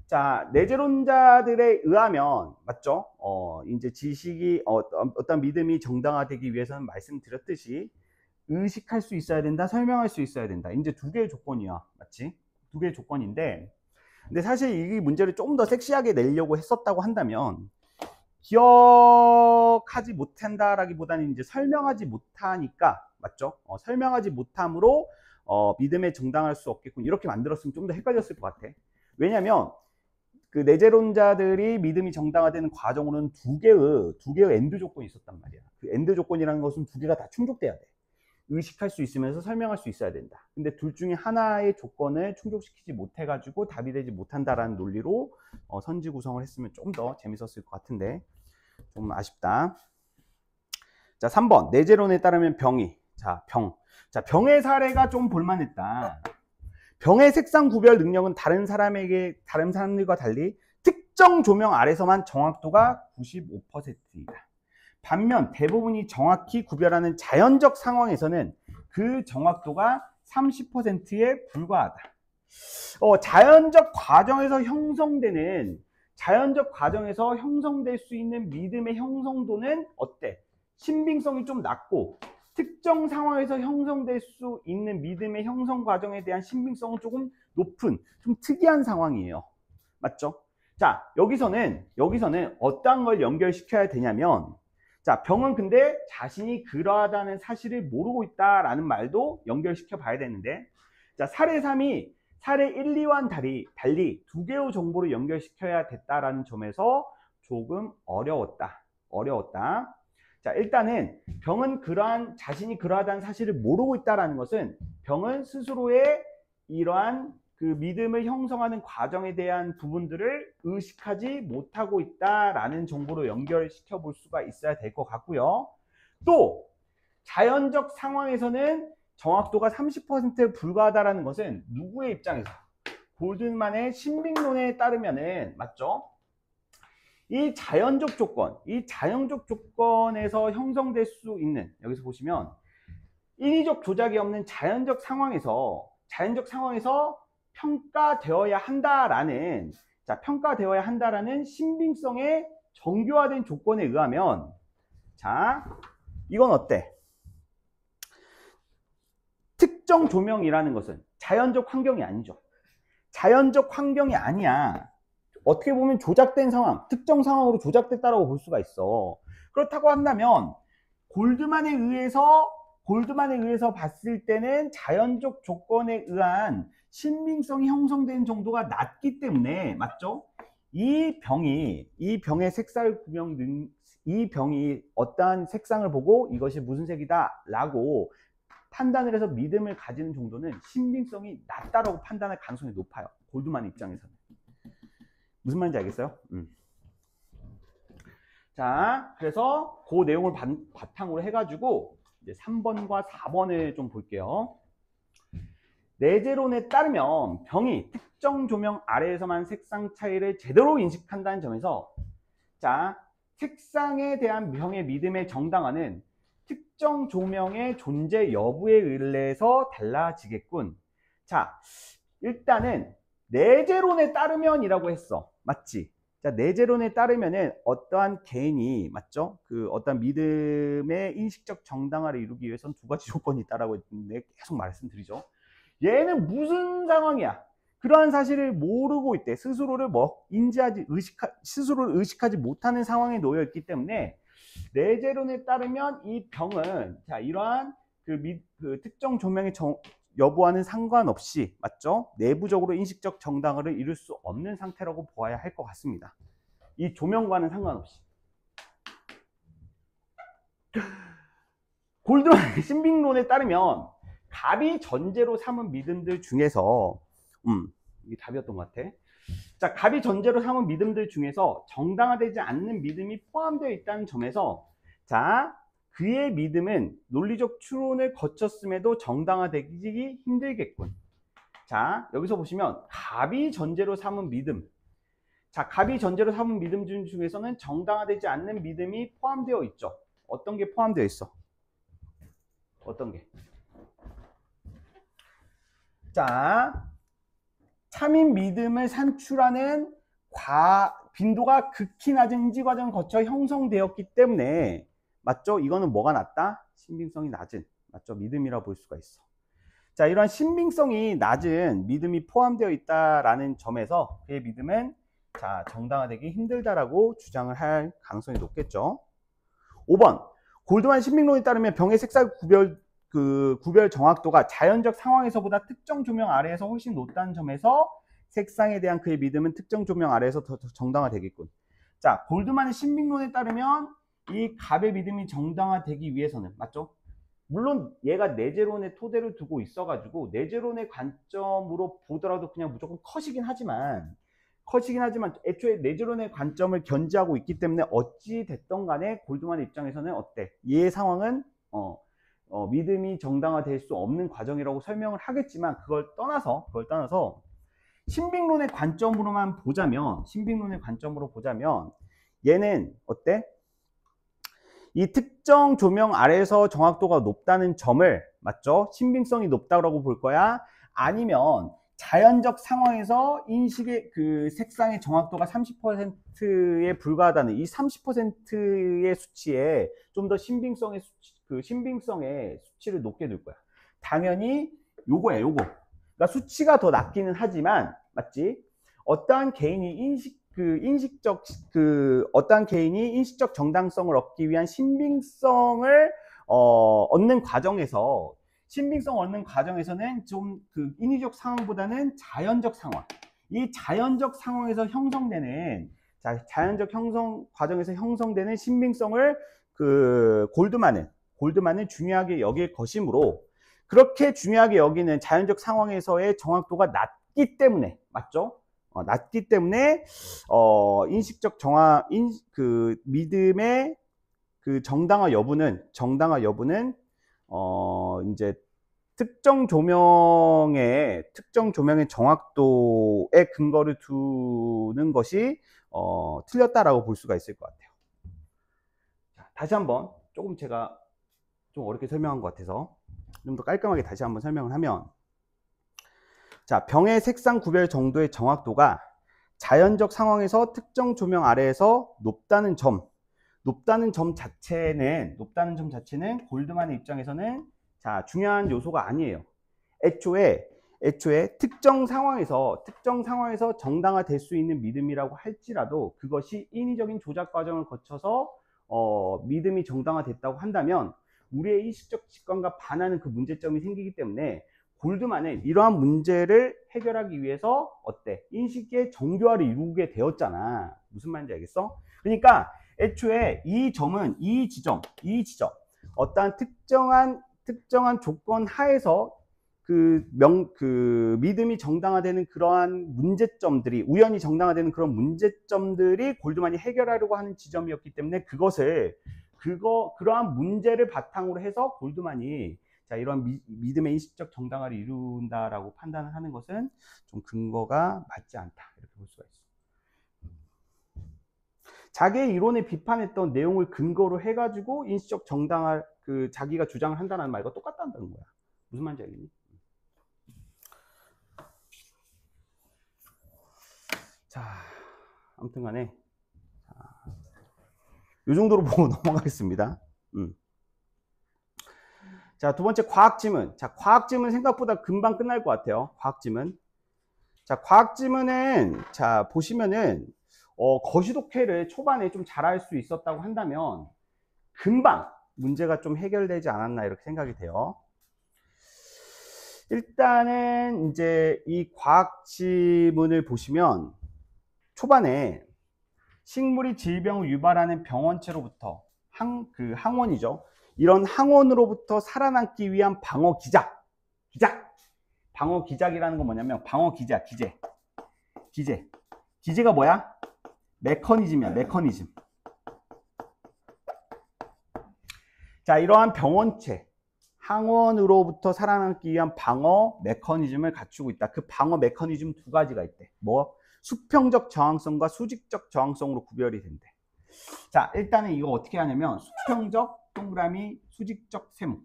자, 내재론자들에 의하면, 맞죠? 이제 지식이, 어떤 믿음이 정당화되기 위해서는 말씀드렸듯이 의식할 수 있어야 된다, 설명할 수 있어야 된다. 이제 두 개의 조건이야. 맞지? 두 개의 조건인데, 근데 사실 이 문제를 조금 더 섹시하게 내려고 했었다고 한다면, 기억하지 못한다라기보다는 이제 설명하지 못하니까, 맞죠? 설명하지 못함으로 믿음에 정당할 수 없겠군. 이렇게 만들었으면 좀 더 헷갈렸을 것 같아. 왜냐면 그 내재론자들이 믿음이 정당화되는 과정으로는 두 개의 엔드 조건이 있었단 말이야. 그 엔드 조건이라는 것은 두 개가 다 충족돼야 돼. 의식할 수 있으면서 설명할 수 있어야 된다. 근데 둘 중에 하나의 조건을 충족시키지 못해가지고 답이 되지 못한다라는 논리로 선지 구성을 했으면 좀 더 재밌었을 것 같은데 좀 아쉽다. 자, 3번 내재론에 따르면 병이, 자, 병의 사례가 좀 볼만했다. 병의 색상 구별 능력은 다른 사람들과 달리 특정 조명 아래서만 정확도가 95%이다. 반면 대부분이 정확히 구별하는 자연적 상황에서는 그 정확도가 30%에 불과하다. 자연적 과정에서 형성될 수 있는 믿음의 형성도는 어때? 신빙성이 좀 낮고 특정 상황에서 형성될 수 있는 믿음의 형성 과정에 대한 신빙성은 조금 높은, 좀 특이한 상황이에요. 맞죠? 자, 여기서는 어떠한 걸 연결시켜야 되냐면, 자, 병은 근데 자신이 그러하다는 사실을 모르고 있다라는 말도 연결시켜 봐야 되는데, 자, 사례 3이 사례 1, 2와는 달리 두 개의 정보를 연결시켜야 됐다라는 점에서 조금 어려웠다. 자, 일단은 병은 자신이 그러하다는 사실을 모르고 있다라는 것은 병은 스스로의 이러한 그 믿음을 형성하는 과정에 대한 부분들을 의식하지 못하고 있다라는 정보로 연결시켜 볼 수가 있어야 될 것 같고요. 또 자연적 상황에서는 정확도가 30%에 불과하다라는 것은 누구의 입장에서? 골드만의 신빙론에 따르면은, 맞죠? 이 자연적 조건에서 형성될 수 있는, 여기서 보시면 인위적 조작이 없는 자연적 상황에서 평가되어야 한다라는 신빙성의 정교화된 조건에 의하면, 자, 이건 어때? 특정 조명이라는 것은 자연적 환경이 아니죠. 자연적 환경이 아니야. 어떻게 보면 조작된 상황, 특정 상황으로 조작됐다라고 볼 수가 있어. 그렇다고 한다면 골드만에 의해서 봤을 때는 자연적 조건에 의한 신빙성이 형성된 정도가 낮기 때문에, 맞죠? 이 병의 색깔 구명 이 병이 어떠한 색상을 보고 이것이 무슨 색이다 라고 판단을 해서 믿음을 가지는 정도는 신빙성이 낮다라고 판단할 가능성이 높아요. 골드만 입장에서는. 무슨 말인지 알겠어요? 자, 그래서 그 내용을 바탕으로 해가지고 이제 3번과 4번을 좀 볼게요. 내재론에 따르면 병이 특정 조명 아래에서만 색상 차이를 제대로 인식한다는 점에서, 자, 색상에 대한 병의 믿음의 정당화는 특정 조명의 존재 여부에 의해서 달라지겠군. 자, 일단은 내재론에 따르면이라고 했어. 맞지? 자, 내재론에 따르면은 어떠한 개인이, 맞죠? 그 어떤 믿음의 인식적 정당화를 이루기 위해서는 두 가지 조건이 있다라고 했는데 계속 말씀드리죠. 얘는 무슨 상황이야? 그러한 사실을 모르고 있대. 스스로를 의식하지 못하는 상황에 놓여 있기 때문에 내재론에 따르면 이 병은, 자, 이러한 그 특정 조명의 여부와는 상관없이, 맞죠? 내부적으로 인식적 정당화를 이룰 수 없는 상태라고 보아야 할 것 같습니다. 이 조명과는 상관없이. 골드만의 신빙론에 따르면 갑이 전제로 삼은 믿음들 중에서 이게 답이었던 것 같아. 자, 갑이 전제로 삼은 믿음들 중에서 정당화되지 않는 믿음이 포함되어 있다는 점에서, 자, 그의 믿음은 논리적 추론을 거쳤음에도 정당화되기 힘들겠군. 자, 여기서 보시면 갑이 전제로 삼은 믿음. 자, 갑이 전제로 삼은 믿음 중에서는 정당화되지 않는 믿음이 포함되어 있죠. 어떤 게 포함되어 있어? 어떤 게? 자, 참인 믿음을 산출하는 빈도가 극히 낮은 인지 과정을 거쳐 형성되었기 때문에, 맞죠? 이거는 뭐가 낮다? 신빙성이 낮은, 맞죠? 믿음이라 볼 수가 있어. 자, 이러한 신빙성이 낮은 믿음이 포함되어 있다라는 점에서 그의 믿음은, 자, 정당화되기 힘들다라고 주장을 할 가능성이 높겠죠. 5번, 골드만 신빙론에 따르면 병의 색상 구별 정확도가 자연적 상황에서보다 특정 조명 아래에서 훨씬 높다는 점에서 색상에 대한 그의 믿음은 특정 조명 아래에서 더 정당화되겠군. 자, 골드만의 신빙론에 따르면 이 갑의 믿음이 정당화되기 위해서는, 맞죠? 물론 얘가 내재론의 토대를 두고 있어가지고 내재론의 관점으로 보더라도 그냥 무조건 컷이긴 하지만 애초에 내재론의 관점을 견지하고 있기 때문에 어찌 됐던 간에 골드만의 입장에서는 어때? 얘의 상황은 믿음이 정당화될 수 없는 과정이라고 설명을 하겠지만, 그걸 떠나서 신빙론의 관점으로 보자면 얘는 어때? 이 특정 조명 아래에서 정확도가 높다는 점을, 맞죠? 신빙성이 높다고 볼 거야? 아니면 자연적 상황에서 인식의 그 색상의 정확도가 30%에 불과하다는 이 30%의 수치에 좀 더 신빙성의 수치를 높게 둘 거야. 당연히 요거야, 요거. 그러니까 수치가 더 낮기는 하지만, 맞지? 어떠한 개인이 인식적 정당성을 얻기 위한 신빙성을 얻는 과정에서는 좀 그 인위적 상황보다는 자연적 상황, 이 자연적 상황에서 형성되는, 자, 자연적 과정에서 형성되는 신빙성을 골드만은 중요하게 여길 것이므로, 그렇게 중요하게 여기는 자연적 상황에서의 정확도가 낮기 때문에, 맞죠? 낮기 때문에 인식적 믿음의 그 정당화 여부는 이제 특정 조명의 정확도에 근거를 두는 것이 틀렸다라고 볼 수가 있을 것 같아요. 자, 다시 한번 조금 제가 좀 어렵게 설명한 것 같아서 좀 더 깔끔하게 다시 한번 설명을 하면, 자, 병의 색상 구별 정도의 정확도가 자연적 상황에서 특정 조명 아래에서 높다는 점 자체는 골드만의 입장에서는, 자, 중요한 요소가 아니에요. 애초에 특정 상황에서 정당화될 수 있는 믿음이라고 할지라도 그것이 인위적인 조작 과정을 거쳐서 믿음이 정당화됐다고 한다면 우리의 의식적 직관과 반하는 그 문제점이 생기기 때문에, 골드만은 이러한 문제를 해결하기 위해서 어때? 인식의 정교화를 이루게 되었잖아. 무슨 말인지 알겠어? 그러니까 애초에 이 지점 어떠한 특정한 조건 하에서 믿음이 정당화되는 그러한 문제점들이, 우연히 정당화되는 그런 문제점들이 골드만이 해결하려고 하는 지점이었기 때문에 그러한 문제를 바탕으로 해서 골드만이, 자, 이런 믿음의 인식적 정당화를 이룬다라고 판단을 하는 것은 좀 근거가 맞지 않다, 이렇게 볼 수가 있어. 자기의 이론에 비판했던 내용을 근거로 해가지고 인식적 정당화, 자기가 주장을 한다는 말과 똑같다는 거야. 무슨 말인지 알겠니? 자, 아무튼 간에 이 정도로 보고 넘어가겠습니다. 자, 두 번째 과학지문. 자, 과학지문 생각보다 금방 끝날 것 같아요. 과학지문. 자, 과학지문은, 자, 보시면은 거시독해를 초반에 좀 잘할 수 있었다고 한다면 금방 문제가 좀 해결되지 않았나, 이렇게 생각이 돼요. 일단은 이제 이 과학지문을 보시면 초반에 식물이 질병을 유발하는 병원체로부터 항원이죠. 이런 항원으로부터 살아남기 위한 방어 기작. 방어 기작이라는 건 뭐냐면 방어 기작, 기제가 뭐야? 메커니즘이야, 메커니즘. 자, 이러한 병원체, 항원으로부터 살아남기 위한 방어 메커니즘을 갖추고 있다. 그 방어 메커니즘 두 가지가 있대. 뭐? 수평적 저항성과 수직적 저항성으로 구별이 된대. 자, 일단은 이거 어떻게 하냐면 수평적 동그라미, 수직적 세모.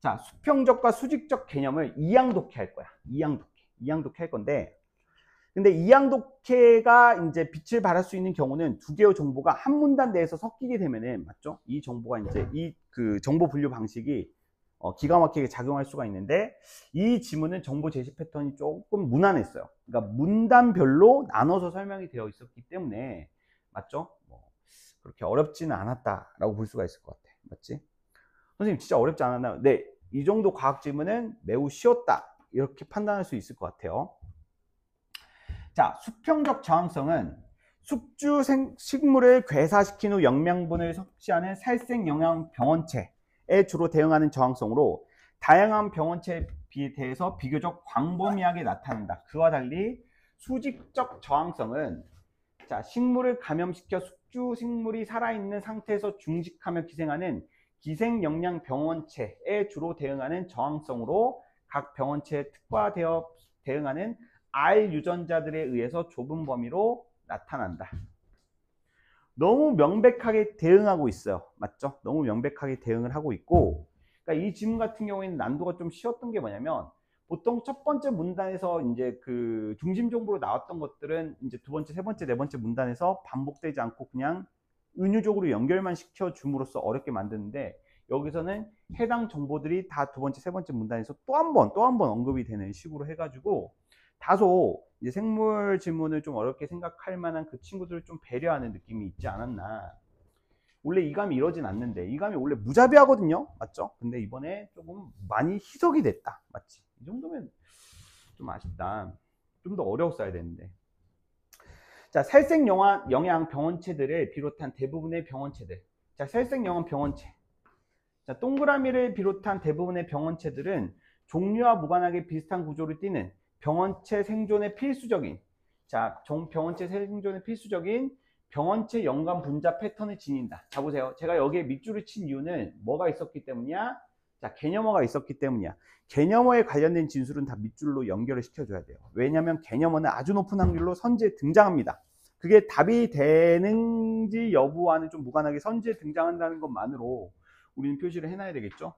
자, 수평적과 수직적 개념을 이양독해 할 거야. 이양독해 할 건데, 근데 이양독해가 이제 빛을 발할 수 있는 경우는 두 개의 정보가 한 문단 내에서 섞이게 되면은, 맞죠? 이 정보가 이제 그 정보 분류 방식이 기가 막히게 작용할 수가 있는데, 이 지문은 정보 제시 패턴이 조금 무난했어요. 그러니까 문단별로 나눠서 설명이 되어 있었기 때문에, 맞죠? 그렇게 어렵지는 않았다라고 볼 수가 있을 것 같아. 맞지? 선생님 진짜 어렵지 않았나? 네, 이 정도 과학 지문은 매우 쉬웠다. 이렇게 판단할 수 있을 것 같아요. 자, 수평적 저항성은 숙주 식물을 괴사시킨 후 영양분을 섭취하는 살생영양 병원체에 주로 대응하는 저항성으로 다양한 병원체에 대해서 비교적 광범위하게 나타난다. 그와 달리 수직적 저항성은 자, 식물을 감염시켜 숙주 식물이 살아있는 상태에서 중식하며 기생하는 기생영양 병원체에 주로 대응하는 저항성으로 각 병원체에 특화되어 대응하는 R 유전자들에 의해서 좁은 범위로 나타난다. 너무 명백하게 대응하고 있어요. 맞죠? 너무 명백하게 대응을 하고 있고, 그러니까 이 지문 같은 경우에는 난도가 좀 쉬웠던 게 뭐냐면, 보통 첫 번째 문단에서 이제 그 중심 정보로 나왔던 것들은 이제 두 번째, 세 번째, 네 번째 문단에서 반복되지 않고 그냥 은유적으로 연결만 시켜 줌으로써 어렵게 만드는데, 여기서는 해당 정보들이 다 두 번째, 세 번째 문단에서 또 한 번 언급이 되는 식으로 해가지고 다소 이제 생물 지문을 좀 어렵게 생각할 만한 그 친구들을 좀 배려하는 느낌이 있지 않았나. 원래 이감이 이러진 않는데, 이감이 원래 무자비하거든요. 맞죠? 근데 이번에 조금 많이 희석이 됐다. 맞지? 이 정도면 좀 아쉽다. 좀 더 어려웠어야 되는데. 자, 살생영양 병원체들을 비롯한 대부분의 병원체들. 자, 살생영양 병원체. 자, 동그라미를 비롯한 대부분의 병원체들은 종류와 무관하게 비슷한 구조를 띠는 병원체 생존의 필수적인, 자, 병원체 생존의 필수적인 병원체 연관 분자 패턴을 지닌다. 자, 보세요. 제가 여기에 밑줄을 친 이유는 뭐가 있었기 때문이야? 자, 개념어가 있었기 때문이야. 개념어에 관련된 진술은 다 밑줄로 연결을 시켜줘야 돼요. 왜냐하면 개념어는 아주 높은 확률로 선지에 등장합니다. 그게 답이 되는지 여부와는 좀 무관하게 선지에 등장한다는 것만으로 우리는 표시를 해놔야 되겠죠.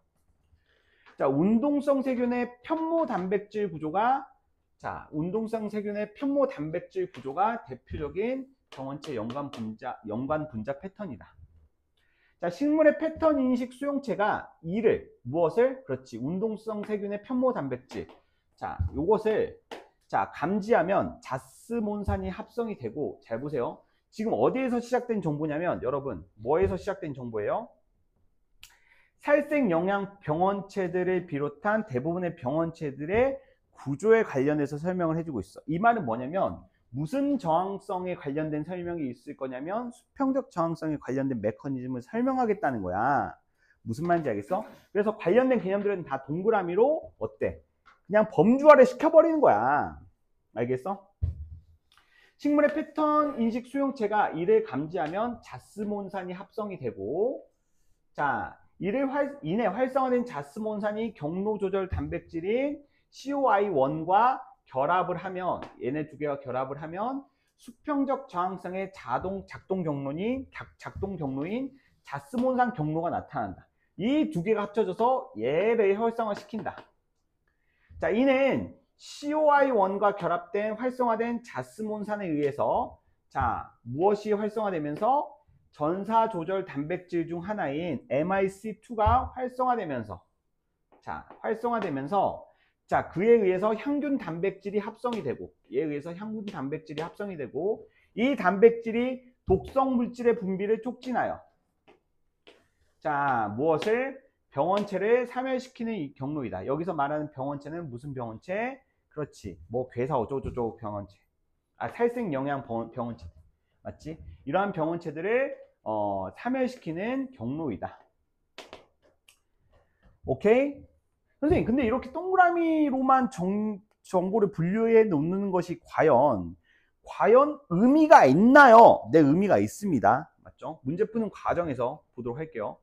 자, 운동성 세균의 편모 단백질 구조가, 자, 운동성 세균의 편모 단백질 구조가 대표적인 병원체 연관 분자 패턴이다. 자, 식물의 패턴 인식 수용체가 무엇을? 그렇지, 운동성 세균의 편모 단백질. 자, 요것을 자, 감지하면 자스몬산이 합성이 되고, 잘 보세요. 지금 어디에서 시작된 정보냐면, 여러분, 뭐에서 시작된 정보예요? 살생영양 병원체들을 비롯한 대부분의 병원체들의 구조에 관련해서 설명을 해주고 있어. 이 말은 뭐냐면 무슨 저항성에 관련된 설명이 있을 거냐면 수평적 저항성에 관련된 메커니즘을 설명하겠다는 거야. 무슨 말인지 알겠어? 그래서 관련된 개념들은 다 동그라미로 어때? 그냥 범주화를 시켜버리는 거야. 알겠어? 식물의 패턴 인식 수용체가 이를 감지하면 자스몬산이 합성이 되고, 자, 이내 활성화된 자스몬산이 경로 조절 단백질인 COI1과 결합을 하면, 얘네 두 개가 결합을 하면 수평적 저항성의 작동 경로인 자스몬산 경로가 나타난다. 이 두 개가 합쳐져서 얘를 활성화시킨다. 자, 이는 COI1과 결합된 활성화된 자스몬산에 의해서, 자, 무엇이 활성화되면서 전사 조절 단백질 중 하나인 MIC2가 활성화되면서, 자, 그에 의해서 향균 단백질이 합성이 되고, 이 단백질이 독성 물질의 분비를 촉진하여, 자, 무엇을? 병원체를 사멸시키는 이 경로이다. 여기서 말하는 병원체는 무슨 병원체? 그렇지, 뭐 괴사 어쩌고저쩌고 병원체, 살생영양 병원체, 맞지? 이러한 병원체들을 참여시키는 경로이다. 오케이? 선생님, 근데 이렇게 동그라미로만 정보를 분류해 놓는 것이 과연 의미가 있나요? 네, 의미가 있습니다. 맞죠? 문제 푸는 과정에서 보도록 할게요.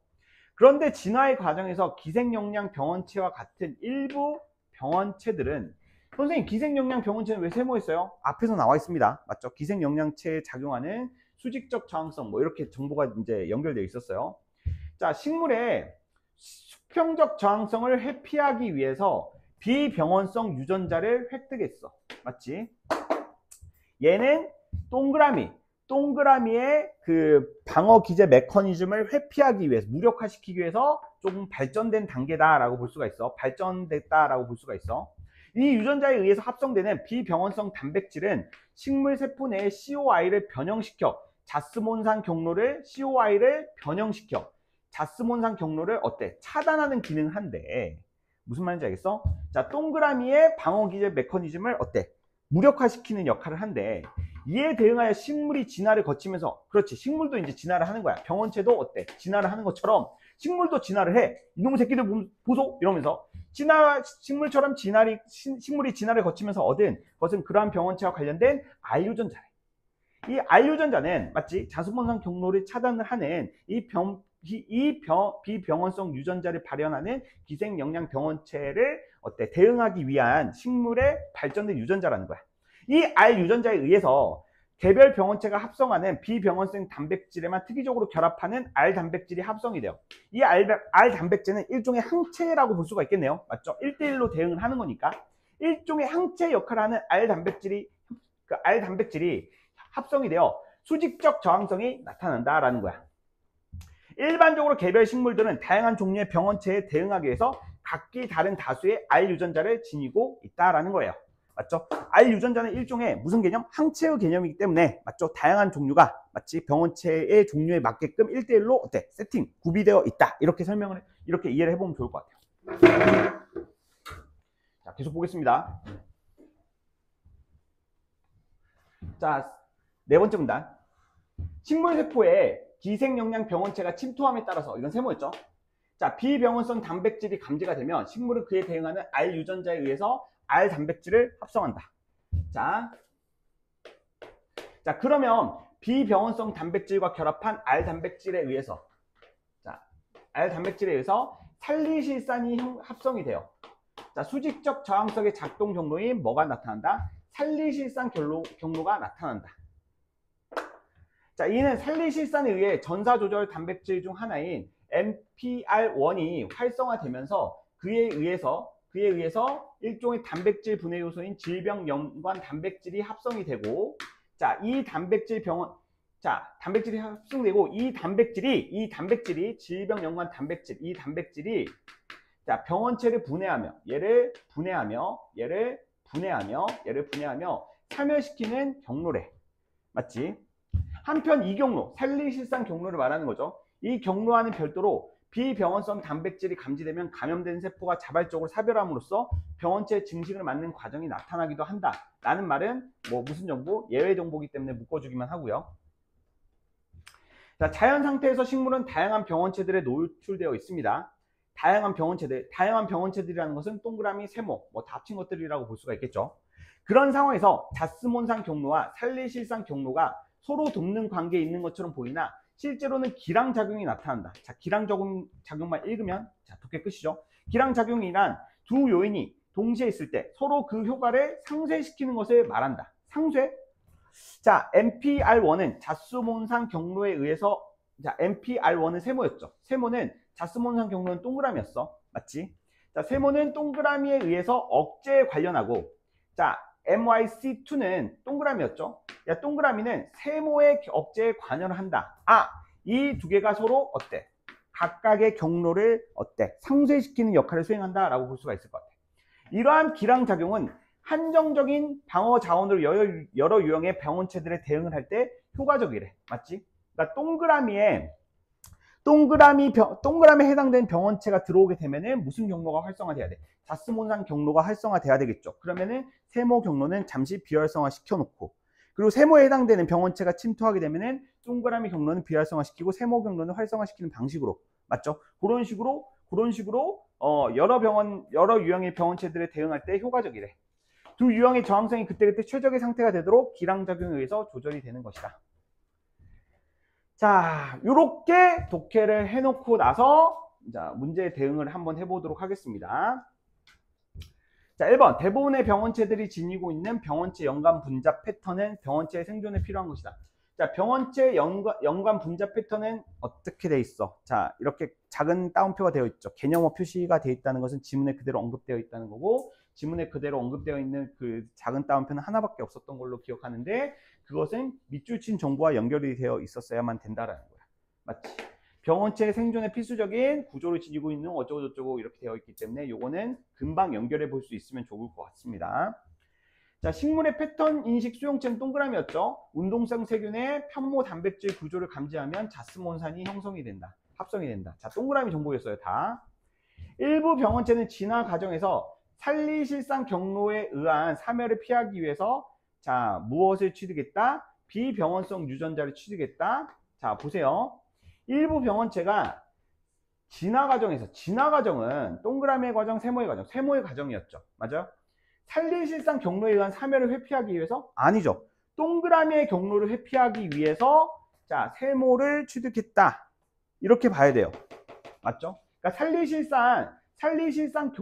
그런데 진화의 과정에서 기생영양 병원체와 같은 일부 병원체들은, 선생님, 기생영양 병원체는 왜 세모했어요? 앞에서 나와 있습니다. 맞죠? 기생영양체에 작용하는 수직적 저항성, 뭐 이렇게 정보가 이제 연결되어 있었어요. 자, 식물의 수평적 저항성을 회피하기 위해서 비병원성 유전자를 획득했어. 맞지? 얘는 동그라미의 그 방어 기제 메커니즘을 회피하기 위해서, 무력화시키기 위해서 조금 발전된 단계다라고 볼 수가 있어. 발전됐다라고 볼 수가 있어. 이 유전자에 의해서 합성되는 비병원성 단백질은 식물 세포 내의 COI를 변형시켜 자스몬산 경로를 차단하는 기능을 한대. 무슨 말인지 알겠어? 자, 동그라미의 방어 기제 메커니즘을 무력화시키는 역할을 한대. 이에 대응하여 식물이 진화를 거치면서, 그렇지, 식물도 이제 진화를 하는 거야. 병원체도 진화를 하는 것처럼 식물도 진화를 해. 이놈의 새끼들 보소 이러면서 식물처럼 식물이 진화를 거치면서 얻은 것은 그러한 병원체와 관련된 R유전자래. 이 R유전자는 맞지? 자수본상 경로를 차단을 하는 비병원성 유전자를 발현하는 기생영양 병원체를 대응하기 위한 식물의 발전된 유전자라는 거야. 이 R유전자에 의해서 개별 병원체가 합성하는 비병원성 단백질에만 특이적으로 결합하는 R단백질이 합성이 돼요. 이 R단백질은 일종의 항체라고 볼 수가 있겠네요. 맞죠? 1대1로 대응을 하는 거니까 일종의 항체 역할을 하는 R단백질이 합성이 되어 수직적 저항성이 나타난다라는 거야. 일반적으로 개별 식물들은 다양한 종류의 병원체에 대응하기 위해서 각기 다른 다수의 R유전자를 지니고 있다라는 거예요. 맞죠? R유전자는 일종의 무슨 개념? 항체의 개념이기 때문에, 맞죠? 다양한 종류가, 맞지? 병원체의 종류에 맞게끔 1대1로 구비되어 있다. 이렇게 이렇게 이해를 해보면 좋을 것 같아요. 자, 계속 보겠습니다. 자, 네 번째 문단. 식물세포에 기생영양 병원체가 침투함에 따라서, 이건 세모였죠? 자, 비병원성 단백질이 감지가 되면 식물은 그에 대응하는 R유전자에 의해서 R단백질을 합성한다. 자, 그러면 비병원성 단백질과 결합한 R단백질에 의해서 살리실산이 합성이 돼요. 자, 수직적 저항성의 작동 경로인 뭐가 나타난다? 살리실산 경로가 나타난다. 자, 이는 살리실산에 의해 전사조절 단백질 중 하나인 MPR1이 활성화되면서 그에 의해서 일종의 단백질 분해 요소인 질병 연관 단백질이 합성이 되고, 자, 단백질이 합성되고 이 단백질이 질병 연관 단백질, 이 단백질이 자, 병원체를 분해하며 얘를 분해하며 참여시키는 경로래. 맞지? 한편 이 경로, 살리실산 경로를 말하는 거죠. 이 경로와는 별도로 비병원성 단백질이 감지되면 감염된 세포가 자발적으로 사별함으로써 병원체 증식을 막는 과정이 나타나기도 한다. 라는 말은 무슨 정보? 예외 정보이기 때문에 묶어주기만 하고요. 자, 자연 상태에서 식물은 다양한 병원체들에 노출되어 있습니다. 다양한 병원체들이라는 것은 동그라미, 세모, 다 합친 것들이라고 볼 수가 있겠죠. 그런 상황에서 자스몬산 경로와 살리실산 경로가 서로 돕는 관계에 있는 것처럼 보이나 실제로는 기량작용이 나타난다. 자, 기량작용만 읽으면, 자, 독해 끝이죠. 기량작용이란 두 요인이 동시에 있을 때 서로 그 효과를 상쇄시키는 것을 말한다. 상쇄? 자, MPR1은 자스몬산 경로에 의해서, 자, MPR1은 세모였죠. 세모는 자스몬산 경로는 동그라미였어. 맞지? 자, 세모는 동그라미에 의해서 억제에 관련하고, 자, MYC2는 동그라미였죠. 야, 동그라미는 세모의 억제에 관여를 한다. 이 두 개가 서로 각각의 경로를 상쇄시키는 역할을 수행한다 라고 볼 수가 있을 것 같아. 이러한 기량작용은 한정적인 방어 자원으로 여러 유형의 병원체들에 대응을 할 때 효과적이래. 맞지? 그러니까 동그라미에 해당되는 병원체가 들어오게 되면은 무슨 경로가 활성화돼야 돼? 자스몬산 경로가 활성화돼야 되겠죠. 그러면은 세모 경로는 잠시 비활성화 시켜놓고, 그리고 세모에 해당되는 병원체가 침투하게 되면은 동그라미 경로는 비활성화시키고 세모 경로는 활성화시키는 방식으로, 맞죠? 그런 식으로 여러 유형의 병원체들에 대응할 때 효과적이래. 두 유형의 저항성이 그때그때 최적의 상태가 되도록 기량작용에 의해서 조절이 되는 것이다. 자, 요렇게 독해를 해놓고 나서 자, 문제 대응을 한번 해보도록 하겠습니다. 자, 1번. 대부분의 병원체들이 지니고 있는 병원체 연관 분자 패턴은 병원체의 생존에 필요한 것이다. 자, 병원체 연관 분자 패턴은 어떻게 돼 있어? 자, 이렇게 작은 따옴표가 되어 있죠. 개념어 표시가 되어 있다는 것은 지문에 그대로 언급되어 있다는 거고, 지문에 그대로 언급되어 있는 그 작은 따옴표는 하나밖에 없었던 걸로 기억하는데, 그것은 밑줄 친 정보와 연결이 되어 있었어야만 된다라는 거야. 맞지? 병원체의 생존에 필수적인 구조를 지니고 있는 어쩌고저쩌고 이렇게 되어 있기 때문에 요거는 금방 연결해 볼 수 있으면 좋을 것 같습니다. 자, 식물의 패턴 인식 수용체는 동그라미였죠. 운동성 세균의 편모 단백질 구조를 감지하면 자스몬산이 형성이 된다. 합성이 된다. 자, 동그라미 정보였어요, 다. 일부 병원체는 진화 과정에서 살리실상 경로에 의한 사멸을 피하기 위해서 자, 무엇을 취득했다? 비병원성 유전자를 취득했다. 자, 보세요. 일부 병원체가 진화 과정은 동그라미의 과정, 세모의 과정이었죠. 맞아요? 살리실상 경로에 의한 사멸을 회피하기 위해서? 아니죠. 동그라미의 경로를 회피하기 위해서 자, 세모를 취득했다. 이렇게 봐야 돼요. 맞죠? 그러니까 살리실상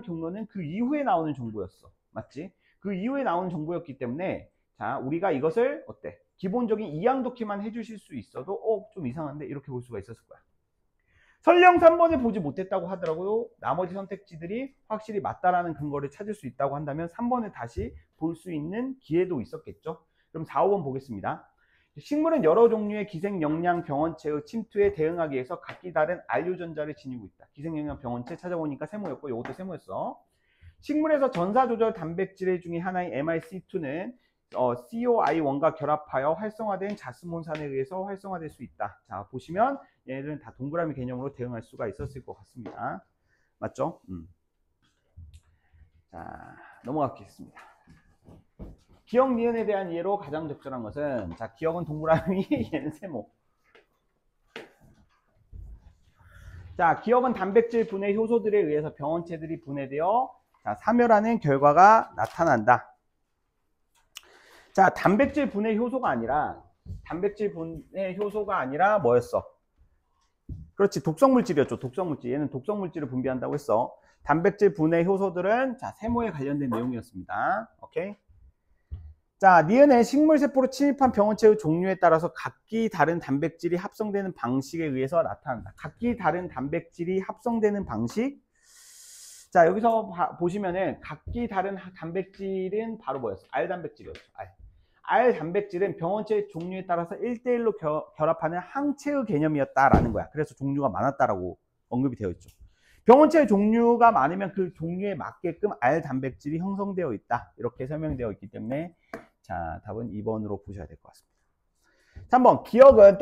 경로는 그 이후에 나오는 정보였어. 맞지? 그 이후에 나오는 정보였기 때문에 자, 우리가 이것을 어때? 기본적인 이항 독해만 해주실 수 있어도 좀 이상한데 이렇게 볼 수가 있었을 거야. 설령 3번을 보지 못했다고 하더라도 나머지 선택지들이 확실히 맞다라는 근거를 찾을 수 있다고 한다면 3번을 다시 볼 수 있는 기회도 있었겠죠. 그럼 4, 5번 보겠습니다. 식물은 여러 종류의 기생영양 병원체의 침투에 대응하기 위해서 각기 다른 R유전자를 지니고 있다. 기생영양 병원체 찾아보니까 세모였고 이것도 세모였어. 식물에서 전사조절 단백질 중에 하나인 MIC2는 COI1과 결합하여 활성화된 자스몬산에 의해서 활성화될 수 있다. 자, 보시면 얘네들은 다 동그라미 개념으로 대응할 수가 있었을 것 같습니다. 맞죠? 자, 넘어가겠습니다. 기억 니은에 대한 이해로 가장 적절한 것은 자, 기억은 동그라미, 얘는 세모. 자, 기억은 단백질 분해 효소들에 의해서 병원체들이 분해되어 자, 사멸하는 결과가 나타난다. 자, 단백질 분해 효소가 아니라 뭐였어? 그렇지, 독성물질이었죠. 독성물질. 얘는 독성물질을 분비한다고 했어. 단백질 분해 효소들은 자, 세모에 관련된 내용이었습니다. 오케이. 자, 니은은 식물세포로 침입한 병원체의 종류에 따라서 각기 다른 단백질이 합성되는 방식에 의해서 나타난다. 각기 다른 단백질이 합성되는 방식. 자, 여기서 보시면은 각기 다른 단백질은 바로 뭐였어? R단백질이었죠. R단백질은 병원체 종류에 따라서 1대1로 결합하는 항체의 개념이었다라는 거야. 그래서 종류가 많았다라고 언급이 되어 있죠. 병원체의 종류가 많으면 그 종류에 맞게끔 R단백질이 형성되어 있다. 이렇게 설명되어 있기 때문에 자, 답은 2번으로 보셔야 될 것 같습니다. 3번, 기억은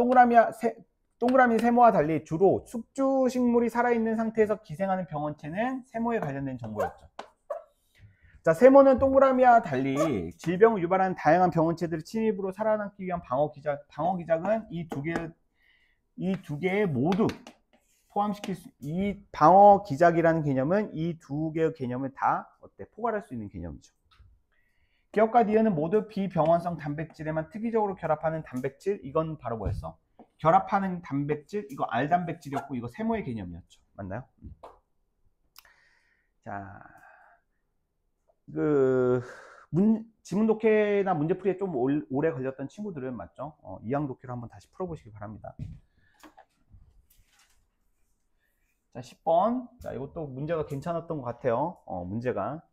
동그라미 세모와 달리 주로 숙주 식물이 살아있는 상태에서 기생하는 병원체는 세모에 관련된 정보였죠. 자, 세모는 동그라미와 달리 질병을 유발하는 다양한 병원체들의 침입으로 살아남기 위한 방어기작은 이 두 개의 모두 포함시킬 이 방어기작이라는 개념은 이 두 개의 개념을 다 포괄할 수 있는 개념이죠. 기억과 니은은 모두 비병원성 단백질에만 특이적으로 결합하는 단백질. 이건 바로 뭐였어? 결합하는 단백질. 이거 R단백질이었고 이거 세모의 개념이었죠. 맞나요? 자, 지문 독해나 문제풀이에 좀 오래 걸렸던 친구들은 맞죠? 이항 독해로 한번 다시 풀어보시기 바랍니다. 자, 10번. 자, 이것도 문제가 괜찮았던 것 같아요. 문제가.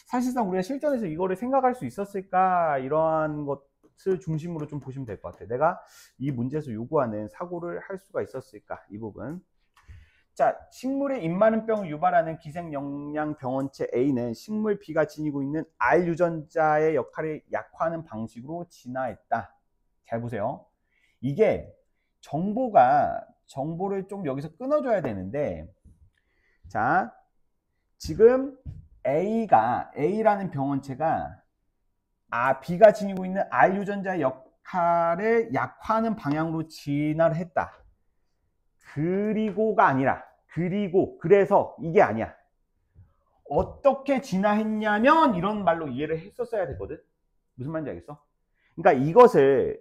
사실상 우리가 실전에서 이거를 생각할 수 있었을까? 이러한 것을 중심으로 좀 보시면 될 것 같아요. 내가 이 문제에서 요구하는 사고를 할 수가 있었을까? 이 부분. 자, 식물의 입 마른 병을 유발하는 기생영양 병원체 A는 식물 B가 지니고 있는 R 유전자의 역할을 약화하는 방식으로 진화했다. 잘 보세요. 이게 정보를 좀 여기서 끊어줘야 되는데, 자, 지금 A라는 병원체가 B가 지니고 있는 R 유전자의 역할을 약화하는 방향으로 진화를 했다. 그리고가 아니라 그래서 이게 아니야. 어떻게 진화했냐면 이런 말로 이해를 했었어야 되거든. 무슨 말인지 알겠어? 그러니까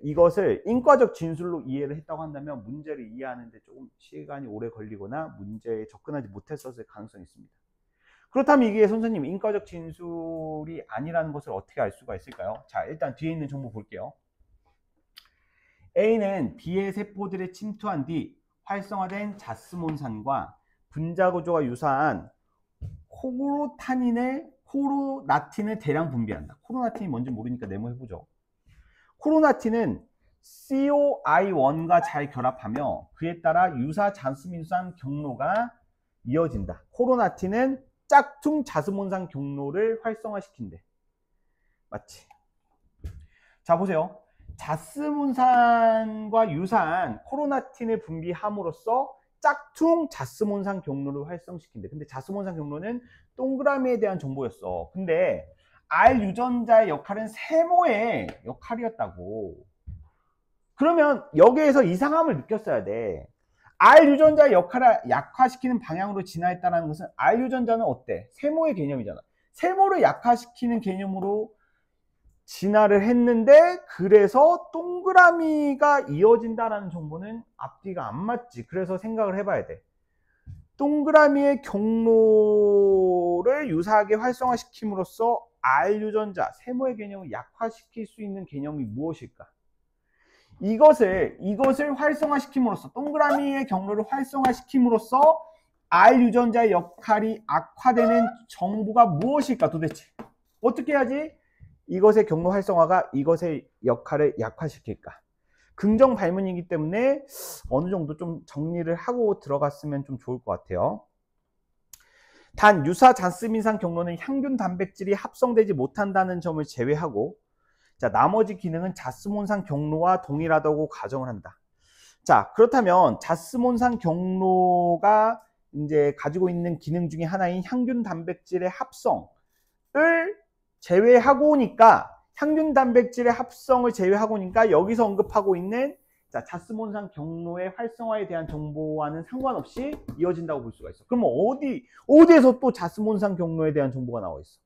이것을 인과적 진술로 이해를 했다고 한다면 문제를 이해하는데 조금 시간이 오래 걸리거나 문제에 접근하지 못했었을 가능성이 있습니다. 그렇다면 이게 선생님 인과적 진술이 아니라는 것을 어떻게 알 수가 있을까요? 자, 일단 뒤에 있는 정보 볼게요. A는 B의 세포들에 침투한 뒤 활성화된 자스몬산과 분자구조가 유사한 코로나틴을 대량 분비한다. 코로나틴이 뭔지 모르니까 네모해보죠. 코로나틴은 COI1과 잘 결합하며 그에 따라 유사 자스몬산 경로가 이어진다. 코로나틴은 짝퉁 자스몬산 경로를 활성화시킨대. 맞지? 자, 보세요. 자스몬산과 유사한 코로나틴을 분비함으로써 짝퉁 자스몬산 경로를 활성시킨대. 근데 자스몬산 경로는 동그라미에 대한 정보였어. 근데 R 유전자의 역할은 세모의 역할이었다고. 그러면 여기에서 이상함을 느꼈어야 돼. R 유전자의 역할을 약화시키는 방향으로 진화했다는 것은 R 유전자는 어때? 세모의 개념이잖아. 세모를 약화시키는 개념으로 진화를 했는데 그래서 동그라미가 이어진다라는 정보는 앞뒤가 안 맞지. 그래서 생각을 해봐야 돼. 동그라미의 경로를 유사하게 활성화시킴으로써 R 유전자, 세모의 개념을 약화시킬 수 있는 개념이 무엇일까? 이것을 활성화시킴으로써 동그라미의 경로를 활성화시킴으로써 R 유전자의 역할이 악화되는 정보가 무엇일까 도대체? 어떻게 해야지 이것의 경로 활성화가 이것의 역할을 약화시킬까? 긍정 발문이기 때문에 어느 정도 좀 정리를 하고 들어갔으면 좀 좋을 것 같아요. 단 유사 자스민산 경로는 향균 단백질이 합성되지 못한다는 점을 제외하고 자, 나머지 기능은 자스몬산 경로와 동일하다고 가정을 한다. 자, 그렇다면 자스몬산 경로가 이제 가지고 있는 기능 중에 하나인 향균 단백질의 합성을 제외하고니까 향균 단백질의 합성을 제외하고니까 여기서 언급하고 있는 자, 자스몬산 경로의 활성화에 대한 정보와는 상관없이 이어진다고 볼 수가 있어. 그러면 어디에서 또 자스몬산 경로에 대한 정보가 나와 있어?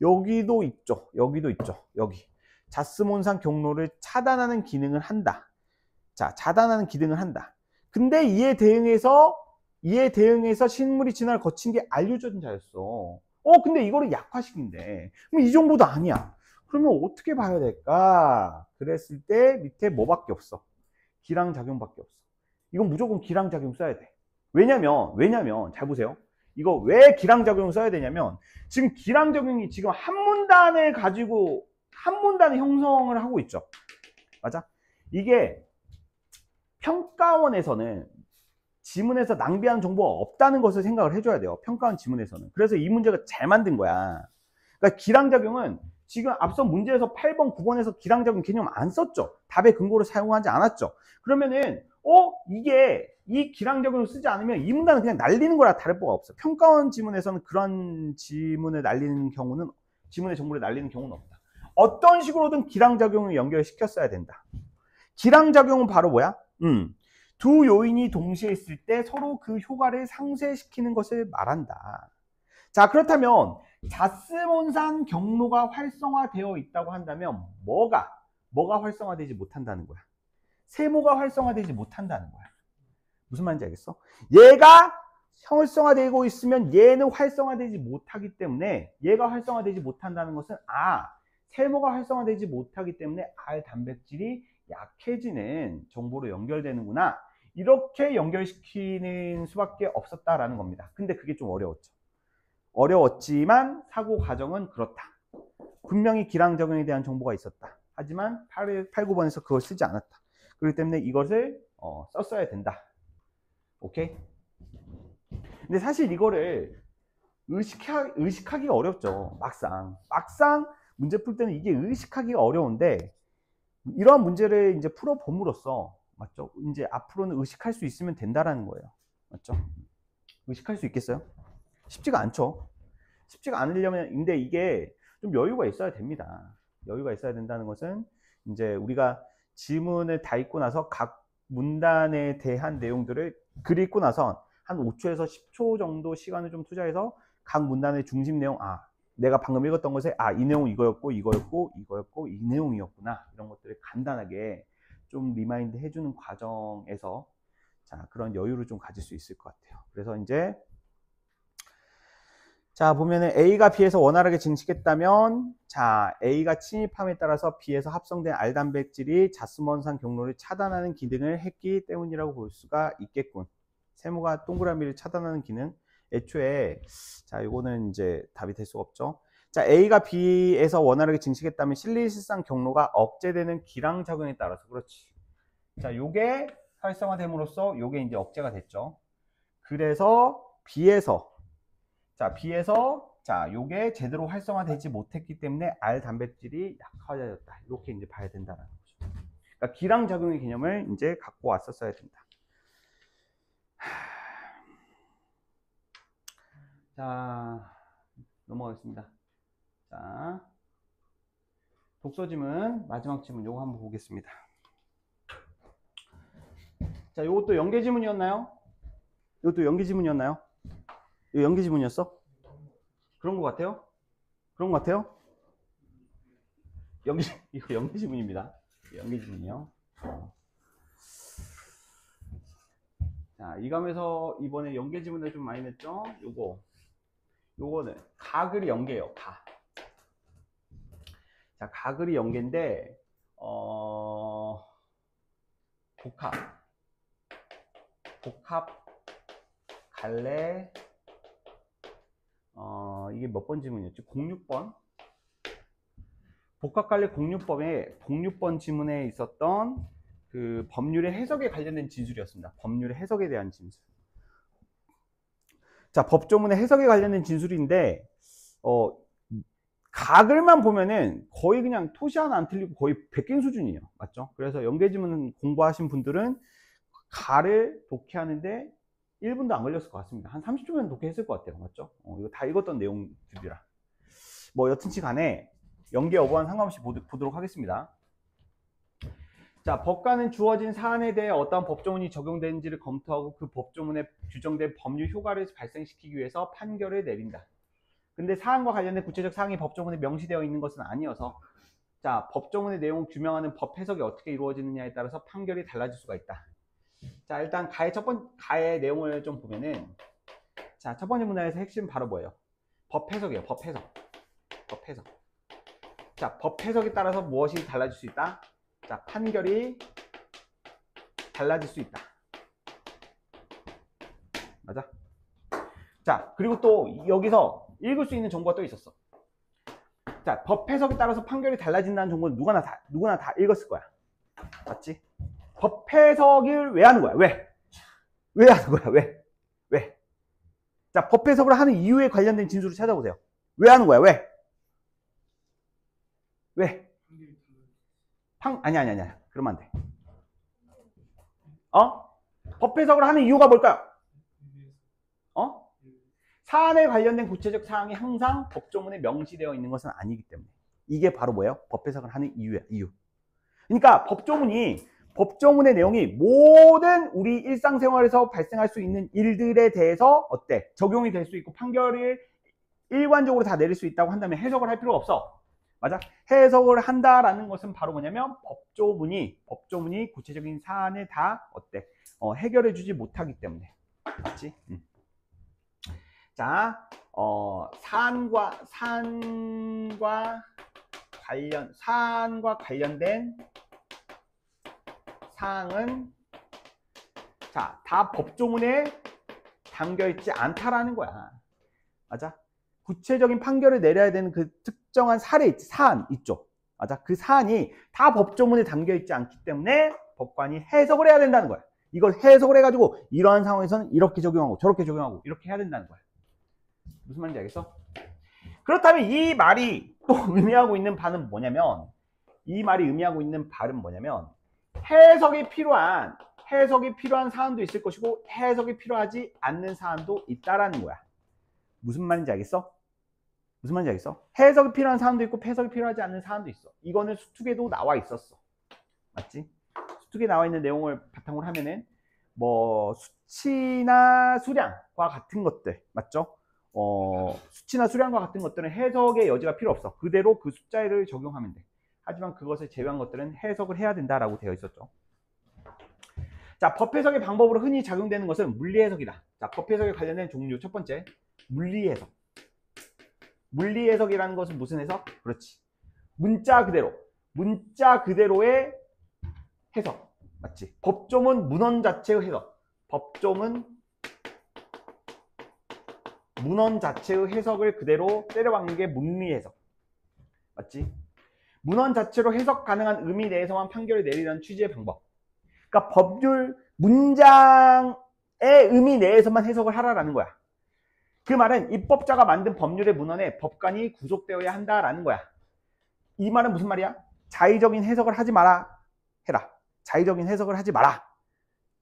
여기도 있죠. 여기도 있죠. 여기. 자스몬산 경로를 차단하는 기능을 한다. 자, 차단하는 기능을 한다. 근데 이에 대응해서 식물이 진화를 거친 게 R 유전자였어. 근데 이거를 약화시킨대. 그럼 이 정도도 아니야. 그러면 어떻게 봐야 될까? 그랬을 때 밑에 뭐밖에 없어? 기량작용밖에 없어. 이건 무조건 기량작용 써야 돼. 왜냐면 잘 보세요. 이거 왜 기량작용 써야 되냐면 지금 기량작용이 지금 한 문단을 가지고 한 문단을 형성을 하고 있죠. 맞아? 이게 평가원에서는 지문에서 낭비하는 정보가 없다는 것을 생각을 해줘야 돼요. 평가원 지문에서는. 그래서 이 문제가 잘 만든 거야. 그러니까 기량작용은 지금 앞서 문제에서 8번, 9번에서 기량작용 개념 안 썼죠. 답의 근거로 사용하지 않았죠. 그러면은 이 기량작용을 쓰지 않으면 이 문단은 그냥 날리는 거라 다를 바가 없어. 평가원 지문에서는 그런 지문을 날리는 경우는 지문의 정보를 날리는 경우는 없다. 어떤 식으로든 기량작용을 연결시켰어야 된다. 기량작용은 바로 뭐야? 두 요인이 동시에 있을 때 서로 그 효과를 상쇄시키는 것을 말한다. 자, 그렇다면 자스몬산 경로가 활성화되어 있다고 한다면 뭐가 활성화되지 못한다는 거야? 세모가 활성화되지 못한다는 거야. 무슨 말인지 알겠어? 얘가 활성화되고 있으면 얘는 활성화되지 못하기 때문에 얘가 활성화되지 못한다는 것은 세모가 활성화되지 못하기 때문에 R 단백질이 약해지는 정보로 연결되는구나. 이렇게 연결시키는 수밖에 없었다라는 겁니다. 근데 그게 좀 어려웠죠. 어려웠지만 사고 과정은 그렇다. 분명히 기량작용에 대한 정보가 있었다. 하지만 8, 9번에서 그걸 쓰지 않았다. 그렇기 때문에 이것을 썼어야 된다. 오케이? 근데 사실 이거를 의식하기가 어렵죠. 막상 문제 풀 때는 이게 의식하기가 어려운데 이러한 문제를 이제 풀어봄으로써 맞죠? 이제 앞으로는 의식할 수 있으면 된다라는 거예요. 맞죠? 의식할 수 있겠어요? 쉽지가 않죠. 쉽지가 않으려면 근데 이게 좀 여유가 있어야 됩니다. 여유가 있어야 된다는 것은 이제 우리가 지문을 다 읽고 나서 각 문단에 대한 내용들을 글 읽고 나서 한 5초에서 10초 정도 시간을 좀 투자해서 각 문단의 중심 내용, 내가 방금 읽었던 것에 이 내용은 이거였고 이 내용이었구나, 이런 것들을 간단하게 좀 리마인드 해주는 과정에서 자, 그런 여유를 좀 가질 수 있을 것 같아요. 그래서 이제 자, 보면은 A가 B에서 원활하게 증식했다면, 자, A가 침입함에 따라서 B에서 합성된 R 단백질이 자스몬산 경로를 차단하는 기능을 했기 때문이라고 볼 수가 있겠군. 세모가 동그라미를 차단하는 기능. 애초에, 자, 이거는 이제 답이 될 수가 없죠. 자, A가 B에서 원활하게 증식했다면 실리실산 경로가 억제되는 기량작용에 따라서, 그렇지. 자, 요게 활성화됨으로써 요게 이제 억제가 됐죠. 그래서 B에서 요게 제대로 활성화되지 못했기 때문에 R 단백질이 약화되었다. 이렇게 이제 봐야 된다는 거죠. 그러니까 기량작용의 개념을 이제 갖고 왔었어야 된다. 자, 넘어가겠습니다. 자, 독서 지문, 마지막 지문 요거 한번 보겠습니다. 자, 요것도 연계 지문이었나요? 이것도 연계 지문이었나요? 이거 연계 지문이었어? 그런 것 같아요? 그런 것 같아요? 이거 연계 지문입니다. 연계 지문이요. 자, 이 감에서 이번에 연계 지문을 좀 많이 냈죠? 요거는 가글이 연계예요. 자, 가글이 연계인데 복합 갈래 이게 몇 번 지문이었지? 06번. 복합갈래 06번 지문에 있었던 그 법률의 해석에 관련된 진술이었습니다. 법률의 해석에 대한 진술. 자, 법조문의 해석에 관련된 진술인데, 가글만 보면은 거의 그냥 토시 하나 안 틀리고 거의 백갱 수준이에요. 맞죠? 그래서 연계지문 공부하신 분들은 가를 독해하는데 1분도 안 걸렸을 것 같습니다. 한 30초면 독해했을 것 같아요. 맞죠? 이거 다 읽었던 내용들이라. 뭐 여튼지 간에 연계 여부와는 상관없이 보도록 하겠습니다. 자, 법관은 주어진 사안에 대해 어떠한 법조문이 적용되는지를 검토하고 그 법조문에 규정된 법률 효과를 발생시키기 위해서 판결을 내린다. 근데 사안과 관련된 구체적 사항이 법조문에 명시되어 있는 것은 아니어서, 자, 법조문의 내용을 규명하는 법 해석이 어떻게 이루어지느냐에 따라서 판결이 달라질 수가 있다. 자, 일단 가의 내용을 좀 보면은, 자, 첫 번째 문항에서 핵심 바로 뭐예요? 법 해석이에요. 법 해석. 자, 법 해석에 따라서 무엇이 달라질 수 있다? 자, 판결이 달라질 수 있다. 맞아? 자, 그리고 또 여기서 읽을 수 있는 정보가 또 있었어. 자, 법 해석에 따라서 판결이 달라진다는 정보는 누구나 다 읽었을 거야. 맞지? 법 해석을 왜 하는 거야? 왜 하는 거야? 왜? 자, 법 해석을 하는 이유에 관련된 진술을 찾아보세요. 왜 하는 거야? 왜? 아니야. 그러면 안 돼. 법 해석을 하는 이유가 뭘까요? 사안에 관련된 구체적 사항이 항상 법조문에 명시되어 있는 것은 아니기 때문에. 이게 바로 뭐예요? 법 해석을 하는 이유야, 이유. 그러니까 법조문의 내용이 모든 우리 일상생활에서 발생할 수 있는 일들에 대해서 어때? 적용이 될 수 있고 판결을 일관적으로 다 내릴 수 있다고 한다면 해석을 할 필요가 없어. 맞아? 해석을 한다라는 것은 바로 뭐냐면 법조문이 구체적인 사안을 다 어때? 해결해 주지 못하기 때문에. 맞지? 자, 사안과 관련된 사항은 자, 다 법조문에 담겨 있지 않다라는 거야. 맞아? 구체적인 판결을 내려야 되는 그 특정한 사안 있죠. 맞아? 그 사안이 다 법조문에 담겨 있지 않기 때문에 법관이 해석을 해야 된다는 거야. 이걸 해석을 해가지고 이러한 상황에서는 이렇게 적용하고 저렇게 적용하고 이렇게 해야 된다는 거야. 무슨 말인지 알겠어? 그렇다면 이 말이 또 의미하고 있는 바는 뭐냐면, 해석이 필요한 사안도 있을 것이고 해석이 필요하지 않는 사안도 있다라는 거야. 무슨 말인지 알겠어? 무슨 말인지 알겠어? 해석이 필요한 사안도 있고 해석이 필요하지 않는 사안도 있어. 이거는 수특에도 나와 있었어. 맞지? 수특에 나와 있는 내용을 바탕으로 하면은 뭐 수치나 수량과 같은 것들 맞죠? 수치나 수량과 같은 것들은 해석의 여지가 필요 없어. 그대로 그 숫자를 적용하면 돼. 하지만 그것을 제외한 것들은 해석을 해야 된다라고 되어 있었죠. 자, 법 해석의 방법으로 흔히 작용되는 것은 물리 해석이다. 자, 법 해석에 관련된 종류 첫 번째, 물리 해석. 물리 해석이라는 것은 무슨 해석? 그렇지. 문자 그대로의 해석. 맞지? 법조문 문헌 자체의 해석. 법조문 문헌 자체의 해석을 그대로 때려박는 게 물리 해석. 맞지? 문헌 자체로 해석 가능한 의미 내에서만 판결을 내리는 취지의 방법. 그러니까 법률 문장의 의미 내에서만 해석을 하라라는 거야. 그 말은 입법자가 만든 법률의 문헌에 법관이 구속되어야 한다라는 거야. 이 말은 무슨 말이야? 자의적인 해석을 하지 마라 해라. 자의적인 해석을 하지 마라.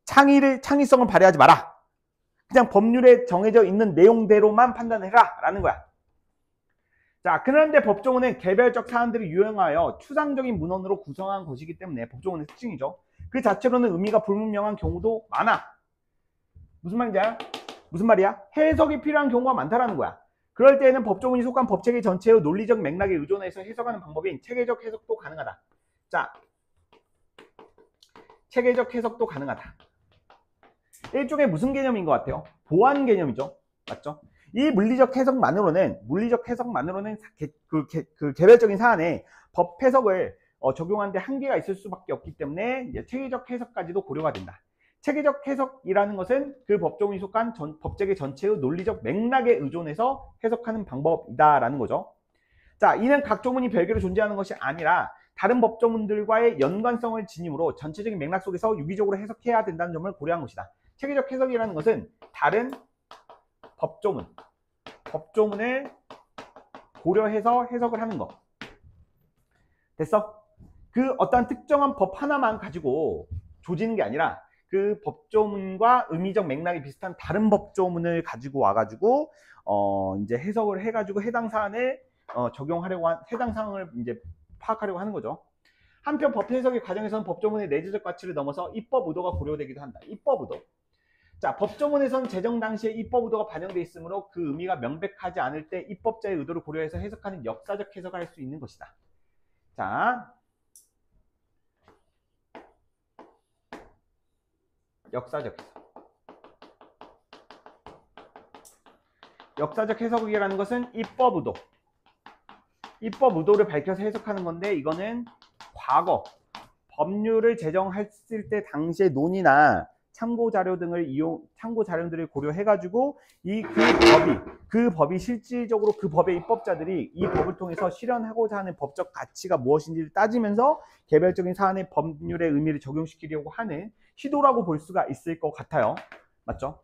창의성을 발휘하지 마라. 그냥 법률에 정해져 있는 내용대로만 판단해라 라는 거야. 자, 그런데 법조문은 개별적 사안들을 유형하여 추상적인 문헌으로 구성한 것이기 때문에 법조문의 특징이죠. 그 자체로는 의미가 불분명한 경우도 많아. 무슨 말이야? 해석이 필요한 경우가 많다라는 거야. 그럴 때에는 법조문이 속한 법체계 전체의 논리적 맥락에 의존해서 해석하는 방법인 체계적 해석도 가능하다. 자, 체계적 해석도 가능하다. 일종의 무슨 개념인 것 같아요? 보완 개념이죠. 맞죠? 이 물리적 해석만으로는 그 개별적인 사안에 법 해석을 적용하는데 한계가 있을 수밖에 없기 때문에 이제 체계적 해석까지도 고려가 된다. 체계적 해석이라는 것은 그 법조문이 속한 법체계 전체의 논리적 맥락에 의존해서 해석하는 방법이다라는 거죠. 자, 이는 각 조문이 별개로 존재하는 것이 아니라 다른 법조문들과의 연관성을 지님으로 전체적인 맥락 속에서 유기적으로 해석해야 된다는 점을 고려한 것이다. 체계적 해석이라는 것은 다른 법조문을 고려해서 해석을 하는 것. 됐어? 그 어떤 특정한 법 하나만 가지고 조지는 게 아니라 그 법조문과 의미적 맥락이 비슷한 다른 법조문을 가지고 와가지고 이제 해석을 해가지고 해당 사안을 해당 사항을 이제 파악하려고 하는 거죠. 한편 법 해석의 과정에서는 법조문의 내재적 가치를 넘어서 입법 의도가 고려되기도 한다. 입법 의도. 자, 법조문에서는 제정 당시에 입법 의도가 반영되어 있으므로 그 의미가 명백하지 않을 때 입법자의 의도를 고려해서 해석하는 역사적 해석을 할 수 있는 것이다. 자, 역사적 해석. 역사적 해석이라는 것은 입법 의도를 밝혀서 해석하는 건데, 이거는 과거 법률을 제정했을 때 당시의 논의나 참고 자료들을 고려해가지고 그 법이 실질적으로 그 법의 입법자들이 이 법을 통해서 실현하고자 하는 법적 가치가 무엇인지를 따지면서 개별적인 사안의 법률의 의미를 적용시키려고 하는 시도라고 볼 수가 있을 것 같아요. 맞죠?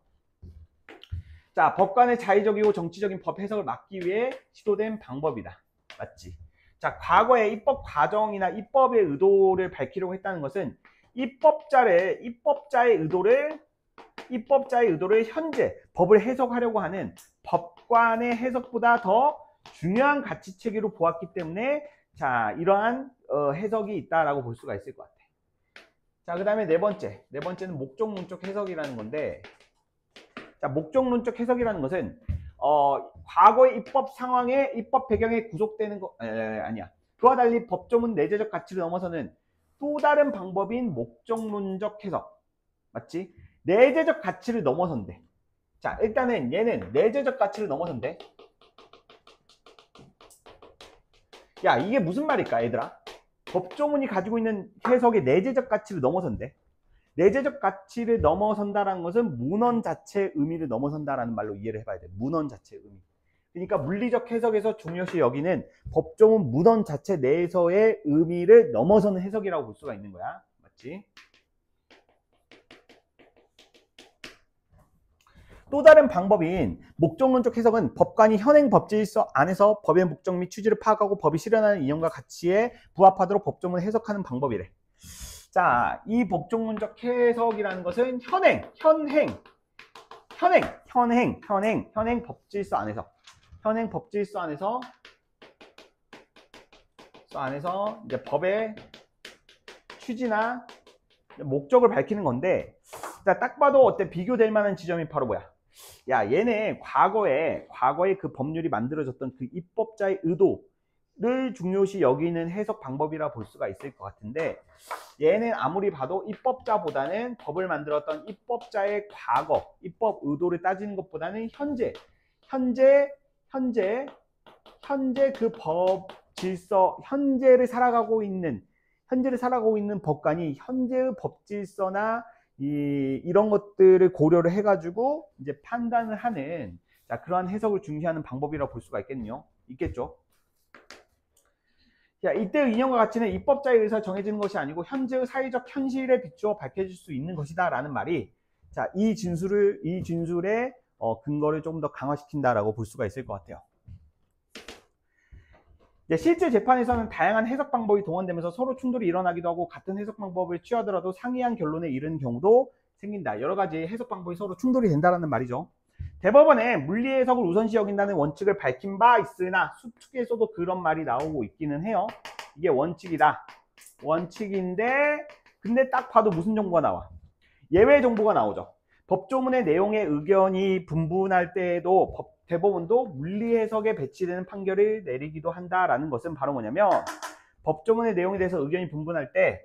자, 법관의 자의적이고 정치적인 법 해석을 막기 위해 시도된 방법이다. 맞지? 자, 과거의 입법 과정이나 입법의 의도를 밝히려고 했다는 것은 입법자의 의도를 현재 법을 해석하려고 하는 법관의 해석보다 더 중요한 가치 체계로 보았기 때문에 자, 이러한 해석이 있다라고 볼 수가 있을 것 같아. 자, 그 다음에 네 번째는 목적론적 해석이라는 건데, 자, 목적론적 해석이라는 것은 과거의 입법 상황에 입법 배경에 구속되는 거 아니야. 그와 달리 법조문 내재적 가치를 넘어서는 또 다른 방법인 목적론적 해석. 맞지? 내재적 가치를 넘어선대. 자, 일단은 얘는 내재적 가치를 넘어선대. 야, 이게 무슨 말일까, 얘들아? 법조문이 가지고 있는 해석의 내재적 가치를 넘어선대. 내재적 가치를 넘어선다라는 것은 문헌 자체의 의미를 넘어선다라는 말로 이해를 해봐야 돼. 문헌 자체의 의미. 그러니까 물리적 해석에서 중요시 여기는 법조문 문헌 자체 내에서의 의미를 넘어서는 해석이라고 볼 수가 있는 거야. 맞지? 또 다른 방법인 목적론적 해석은 법관이 현행 법질서 안에서 법의 목적 및 취지를 파악하고 법이 실현하는 이념과 가치에 부합하도록 법조문을 해석하는 방법이래. 자, 이 목적론적 해석이라는 것은 현행 법질서 안에서 현행 법질서 안에서 이제 법의 취지나 목적을 밝히는 건데, 자, 딱 봐도 어때? 비교될 만한 지점이 바로 뭐야? 야, 얘네 과거에 그 법률이 만들어졌던 그 입법자의 의도를 중요시 여기는 해석 방법이라 볼 수가 있을 것 같은데, 얘는 아무리 봐도 입법자보다는 법을 만들었던 입법자의 과거, 입법 의도를 따지는 것보다는 현재 그 법 질서, 현재를 살아가고 있는 법관이 현재의 법 질서나 이런 것들을 고려를 해가지고 이제 판단을 하는, 자, 그러한 해석을 중시하는 방법이라고 볼 수가 있겠죠. 자, 이때의 인연과 가치는 입법자에 의해서 정해지는 것이 아니고 현재의 사회적 현실에 비추어 밝혀질 수 있는 것이다 라는 말이, 자, 이 진술의 근거를 조금 더 강화시킨다라고 볼 수가 있을 것 같아요. 실제 재판에서는 다양한 해석 방법이 동원되면서 서로 충돌이 일어나기도 하고, 같은 해석 방법을 취하더라도 상이한 결론에 이르는 경우도 생긴다. 여러 가지 해석 방법이 서로 충돌이 된다는 말이죠. 대법원에 물리 해석을 우선시 여긴다는 원칙을 밝힌 바 있으나 수축에서도 그런 말이 나오고 있기는 해요. 이게 원칙이다. 원칙인데, 근데 딱 봐도 무슨 정보가 나와? 예외 정보가 나오죠. 법조문의 내용에 의견이 분분할 때에도 대법원도 물리 해석에 배치되는 판결을 내리기도 한다라는 것은 바로 뭐냐면, 법조문의 내용에 대해서 의견이 분분할 때,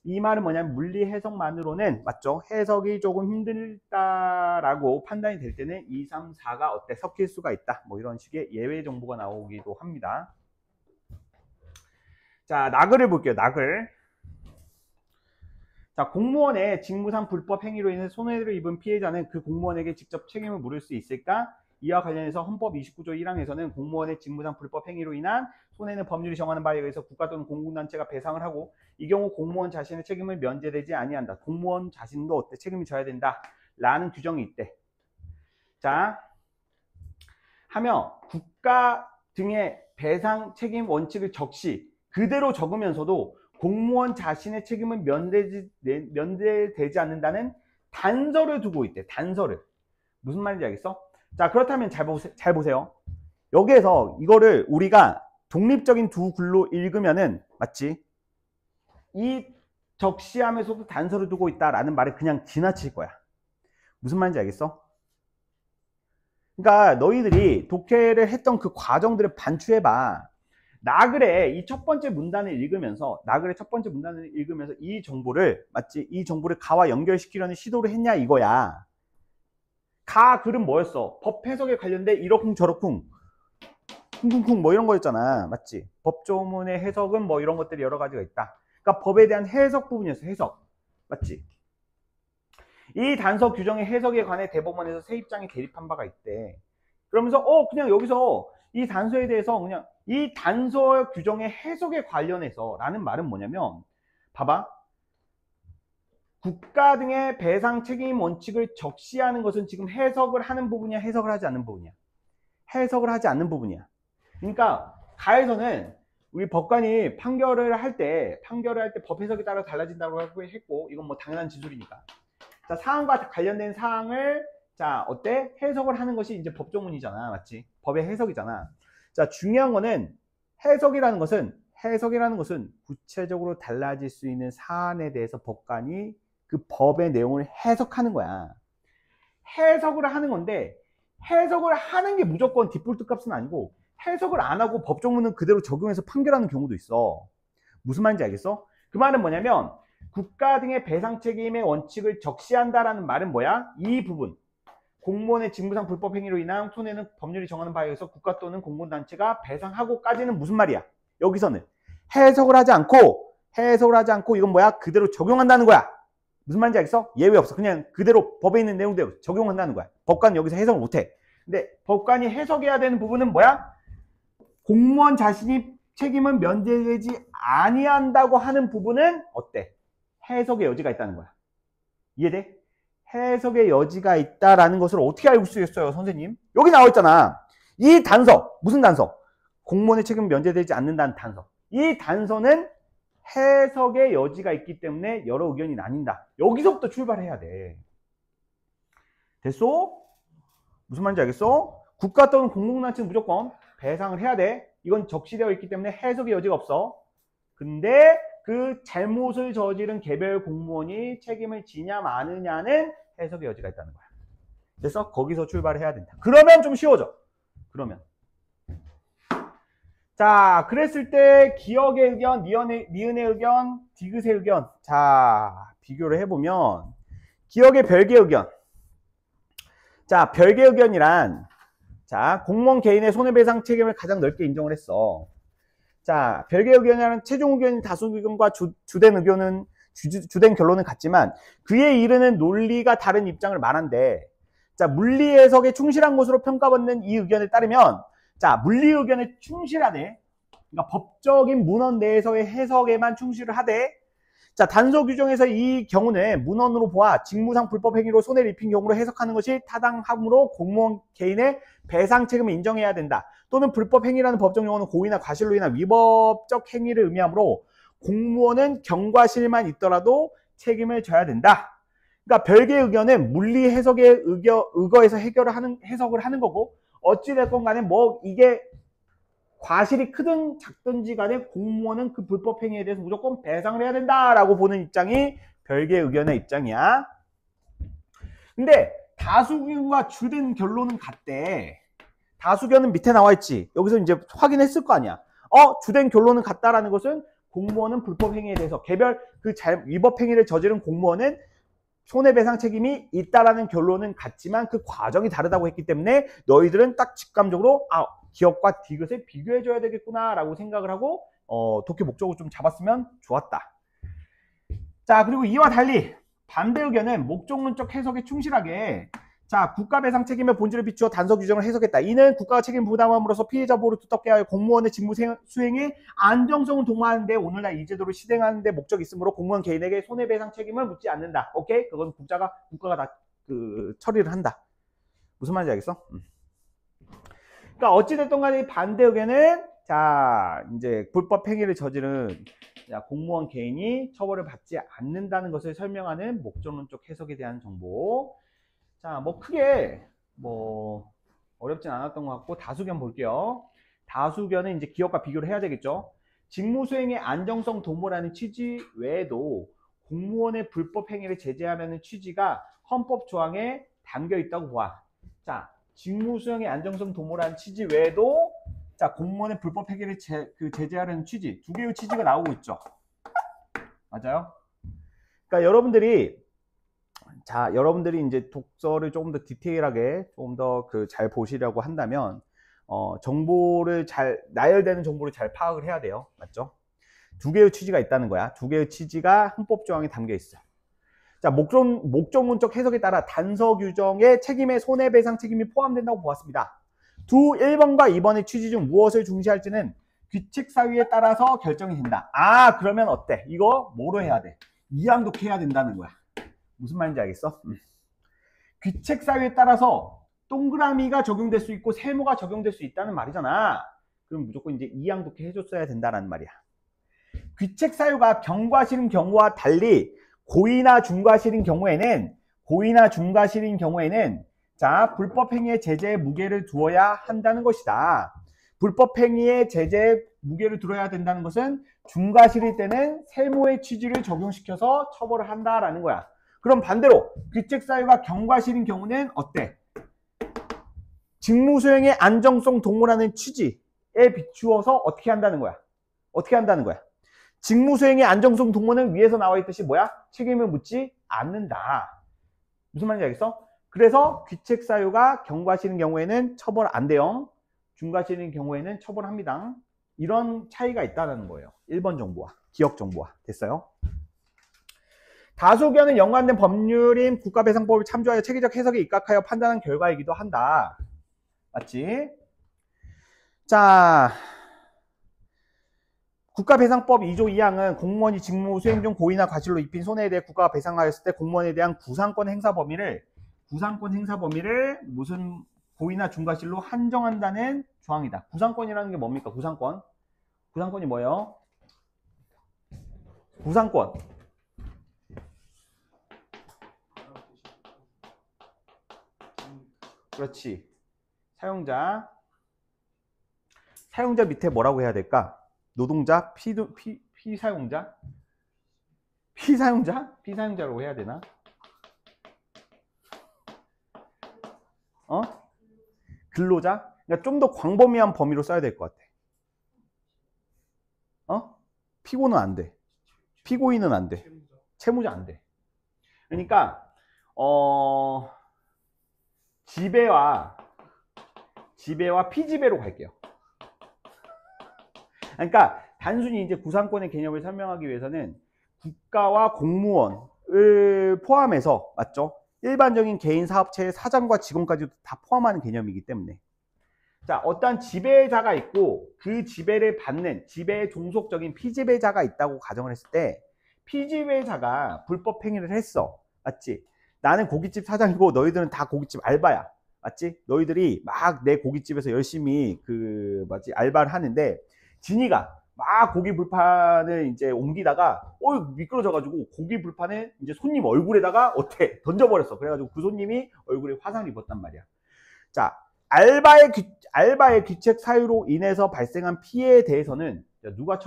이 말은 뭐냐면 물리 해석만으로는, 맞죠? 해석이 조금 힘들다라고 판단이 될 때는 2, 3, 4가 어때? 섞일 수가 있다. 뭐 이런 식의 예외 정보가 나오기도 합니다. 자, 나글을 볼게요. 나글. 자, 공무원의 직무상 불법 행위로 인해 손해를 입은 피해자는 그 공무원에게 직접 책임을 물을 수 있을까? 이와 관련해서 헌법 29조 1항에서는 공무원의 직무상 불법 행위로 인한 손해는 법률이 정하는 바에 의해서 국가 또는 공공단체가 배상을 하고, 이 경우 공무원 자신의 책임을 면제되지 아니한다. 공무원 자신도 어때? 책임을 져야 된다 라는 규정이 있대. 자, 하며 국가 등의 배상 책임 원칙을 적시 그대로 적으면서도 공무원 자신의 책임은 면제되지 않는다는 단서를 두고 있대. 단서를. 무슨 말인지 알겠어? 자, 그렇다면 잘 보세요. 여기에서 이거를 우리가 독립적인 두 글로 읽으면은, 맞지? 이 적시하면서도 단서를 두고 있다라는 말을 그냥 지나칠 거야. 무슨 말인지 알겠어? 그러니까 너희들이 독해를 했던 그 과정들을 반추해봐. 나글의 이 첫 번째 문단을 읽으면서, 이 정보를, 맞지? 이 정보를 가와 연결시키려는 시도를 했냐 이거야. 가 글은 뭐였어? 법 해석에 관련된 이러쿵 저러쿵 쿵쿵쿵 뭐 이런 거였잖아. 맞지? 법조문의 해석은 뭐 이런 것들이 여러 가지가 있다. 그러니까 법에 대한 해석 부분이었어. 해석. 맞지? 이 단서 규정의 해석에 관해 대법원에서 세 입장이 대립한 바가 있대. 그러면서 그냥 여기서 이 단서에 대해서 그냥 이 단서 규정의 해석에 관련해서 라는 말은 뭐냐면, 봐봐. 국가 등의 배상 책임 원칙을 적시하는 것은 지금 해석을 하는 부분이야, 해석을 하지 않는 부분이야? 해석을 하지 않는 부분이야. 그러니까 가에서는 우리 법관이 판결을 할 때 법 해석에 따라 달라진다고 했고, 이건 뭐 당연한 진술이니까. 자, 사항과 관련된 사항을, 자, 어때? 해석을 하는 것이 이제 법조문이잖아. 맞지? 법의 해석이잖아. 자, 중요한 거는 해석이라는 것은 구체적으로 달라질 수 있는 사안에 대해서 법관이 그 법의 내용을 해석하는 거야. 해석을 하는 건데, 해석을 하는 게 무조건 디폴트 값은 아니고, 해석을 안 하고 법조문은 그대로 적용해서 판결하는 경우도 있어. 무슨 말인지 알겠어? 그 말은 뭐냐면, 국가 등의 배상 책임의 원칙을 적시한다라는 말은 뭐야? 이 부분. 공무원의 직무상 불법 행위로 인한 손해는 법률이 정하는 바에 의해서 국가 또는 공공단체가 배상하고까지는 무슨 말이야? 여기서는 해석을 하지 않고 이건 뭐야? 그대로 적용한다는 거야. 무슨 말인지 알겠어? 예외 없어. 그냥 그대로 법에 있는 내용대로 적용한다는 거야. 법관은 여기서 해석을 못해. 근데 법관이 해석해야 되는 부분은 뭐야? 공무원 자신이 책임은 면제되지 아니한다고 하는 부분은 어때? 해석의 여지가 있다는 거야. 이해돼? 해석의 여지가 있다라는 것을 어떻게 알고 있어요, 선생님? 여기 나와 있잖아. 이 단서, 무슨 단서? 공무원의 책임은 면제되지 않는다는 단서. 이 단서는 해석의 여지가 있기 때문에 여러 의견이 나뉜다. 여기서부터 출발해야 돼. 됐어? 무슨 말인지 알겠어? 국가 또는 공공단체는 무조건 배상을 해야 돼. 이건 적시되어 있기 때문에 해석의 여지가 없어. 근데 그 잘못을 저지른 개별 공무원이 책임을 지냐 마느냐는 해석의 여지가 있다는 거야. 그래서 거기서 출발을 해야 된다. 그러면 좀 쉬워져. 그러면. 자, 그랬을 때 기억의 의견, 니은의 의견, 디귿의 의견. 자, 비교를 해보면 기억의 별개 의견. 자, 별개 의견이란 자, 공무원 개인의 손해배상 책임을 가장 넓게 인정을 했어. 자, 별개 의견이라는 최종 의견인 다수 의견과 주된 의견은 주된 결론은 같지만 그에 이르는 논리가 다른 입장을 말한대. 자, 물리 해석에 충실한 것으로 평가받는 이 의견에 따르면 자, 물리 의견에 충실하되 그러니까 법적인 문헌 내에서의 해석에만 충실을 하되 자, 단서 규정에서 이 경우는 문헌으로 보아 직무상 불법 행위로 손해를 입힌 경우로 해석하는 것이 타당하므로 공무원 개인의 배상 책임을 인정해야 된다. 또는 불법 행위라는 법정 용어는 고의나 과실로 인한 위법적 행위를 의미하므로 공무원은 경과실만 있더라도 책임을 져야 된다. 그러니까 별개의 의견은 물리 해석의 의거에서 해석을 하는 거고 어찌됐건 간에 뭐 이게 과실이 크든 작든지 간에 공무원은 그 불법 행위에 대해서 무조건 배상을 해야 된다라고 보는 입장이 별개의 의견의 입장이야. 근데 다수견과 주된 결론은 같대. 다수견은 밑에 나와 있지. 여기서 이제 확인했을 거 아니야. 주된 결론은 같다라는 것은 공무원은 불법 행위에 대해서 개별 위법 행위를 저지른 공무원은 손해배상 책임이 있다라는 결론은 같지만 그 과정이 다르다고 했기 때문에 너희들은 딱 직감적으로 기업과 디귿을 비교해줘야 되겠구나 라고 생각을 하고 독해 목적을 좀 잡았으면 좋았다. 자, 그리고 이와 달리 반대 의견은 목적론적 해석에 충실하게 자, 국가배상 책임의 본질을 비추어 단서 규정을 해석했다. 이는 국가가 책임 부담함으로써 피해자 보호를 두텁게 하여 공무원의 직무 수행에 안정성을 도모하는데 오늘날 이 제도를 실행하는 데 목적이 있으므로 공무원 개인에게 손해배상 책임을 묻지 않는다. 오케이? 그건 국가가 다 처리를 한다. 무슨 말인지 알겠어? 그러니까 어찌됐든 간에 반대 의견은 자, 이제 불법 행위를 저지른 공무원 개인이 처벌을 받지 않는다는 것을 설명하는 목적론적 해석에 대한 정보. 자, 뭐 크게 어렵진 않았던 것 같고 다수견 볼게요. 다수견은 이제 기업과 비교를 해야 되겠죠. 직무 수행의 안정성 도모라는 취지 외에도 공무원의 불법 행위를 제재하려는 취지가 헌법 조항에 담겨 있다고 봐. 자, 직무 수행의 안정성 도모라는 취지 외에도 자, 공무원의 불법 행위를 제재하려는 취지, 두 개의 취지가 나오고 있죠. 맞아요? 그러니까 여러분들이 이제 독서를 조금 더 디테일하게 조금 더 잘 보시려고 한다면 정보를 나열되는 정보를 잘 파악을 해야 돼요. 맞죠? 두 개의 취지가 있다는 거야. 두 개의 취지가 헌법 조항에 담겨 있어. 자, 목적문적 해석에 따라 단서 규정에 책임의 손해배상 책임이 포함된다고 보았습니다. 1번과 2번의 취지 중 무엇을 중시할지는 규칙 사유에 따라서 결정이 된다. 그러면 어때? 이거 뭐로 해야 돼? 이항독해야 된다는 거야. 무슨 말인지 알겠어? 규칙 사유에 따라서 동그라미가 적용될 수 있고 세모가 적용될 수 있다는 말이잖아. 그럼 무조건 이제 이항독해 해줬어야 된다는 말이야. 규칙 사유가 경과실인 경우와 달리 고의나 중과실인 경우에는 자, 불법 행위의 제재에 무게를 두어야 한다는 것이다. 불법 행위의 제재에 무게를 두어야 된다는 것은 중과실일 때는 세모의 취지를 적용시켜서 처벌을 한다라는 거야. 그럼 반대로 규칙 사유가 경과실인 경우는 어때? 직무 수행의 안정성 도모라는 취지에 비추어서 어떻게 한다는 거야? 직무 수행의 안정성 도모는 위에서 나와 있듯이 뭐야? 책임을 묻지 않는다. 무슨 말인지 알겠어? 그래서 규칙 사유가 경과실인 경우에는 처벌 안 돼요. 중과실인 경우에는 처벌합니다. 이런 차이가 있다는 거예요. 1번 정보와 기억 정보와. 됐어요? 다수견은 연관된 법률인 국가배상법을 참조하여 체계적 해석에 입각하여 판단한 결과이기도 한다. 맞지? 자, 국가배상법 2조 2항은 공무원이 직무 수행 중 고의나 과실로 입힌 손해에 대해 국가가 배상하였을 때 공무원에 대한 구상권 행사 범위를 무슨 고의나 중과실로 한정한다는 조항이다. 구상권이라는 게 뭡니까? 구상권이 뭐예요? 구상권. 그렇지. 사용자 밑에 뭐라고 해야 될까? 노동자, 피사용자? 피사용자라고 해야 되나? 근로자? 그러니까 좀 더 광범위한 범위로 써야 될 것 같아. 피고는 안 돼. 피고인은 안 돼. 채무자 안 돼. 그러니까 지배와 피지배로 갈게요. 그러니까 단순히 이제 구상권의 개념을 설명하기 위해서는 국가와 공무원을 포함해서, 맞죠? 일반적인 개인 사업체의 사장과 직원까지도 다 포함하는 개념이기 때문에, 자, 어떠한 지배자가 있고 그 지배를 받는 지배에 종속적인 피지배자가 있다고 가정을 했을 때, 피지배자가 불법 행위를 했어. 맞지? 나는 고깃집 사장이고 너희들은 다 고깃집 알바야. 맞지? 너희들이 막 내 고깃집에서 열심히 알바를 하는데, 진이가 막 고기 불판을 이제 옮기다가 미끄러져가지고 고기 불판을 이제 손님 얼굴에다가 던져버렸어. 그래가지고 그 손님이 얼굴에 화상을 입었단 말이야. 자, 알바의 귀책 사유로 인해서 발생한 피해에 대해서는 누가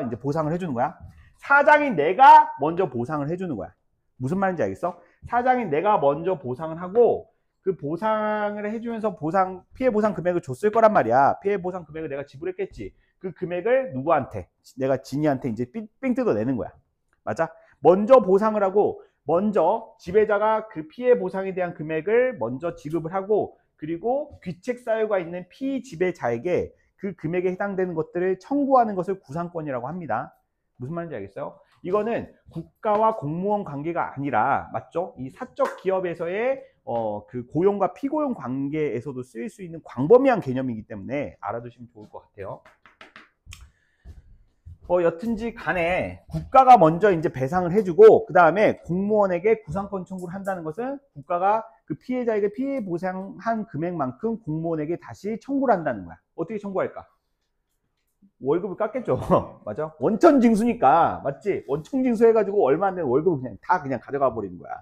이제 보상을 해주는 거야? 사장인 내가 먼저 보상을 해주는 거야. 무슨 말인지 알겠어? 사장인 내가 먼저 보상을 하고, 그 보상을 해주면서 피해 보상 금액을 줬을 거란 말이야. 피해 보상 금액을 내가 지불했겠지. 그 금액을 누구한테? 내가 진이한테 이제 삥 뜯어내는 거야. 맞아? 먼저 보상을 하고, 먼저 지배자가 그 피해 보상에 대한 금액을 먼저 지급을 하고, 그리고 귀책 사유가 있는 피지배자에게 그 금액에 해당되는 것들을 청구하는 것을 구상권이라고 합니다. 무슨 말인지 알겠어요? 이거는 국가와 공무원 관계가 아니라, 맞죠? 이 사적 기업에서의 그 고용과 피고용 관계에서도 쓰일 수 있는 광범위한 개념이기 때문에 알아두시면 좋을 것 같아요. 여튼지 간에 국가가 먼저 이제 배상을 해주고, 그 다음에 공무원에게 구상권 청구를 한다는 것은 국가가 그 피해자에게 피해 보상한 금액만큼 공무원에게 다시 청구를 한다는 거야. 어떻게 청구할까? 월급을 깎겠죠. 맞아? 원천징수니까. 맞지? 원천징수 해가지고 얼마 안 되는 월급을 그냥 가져가 버리는 거야.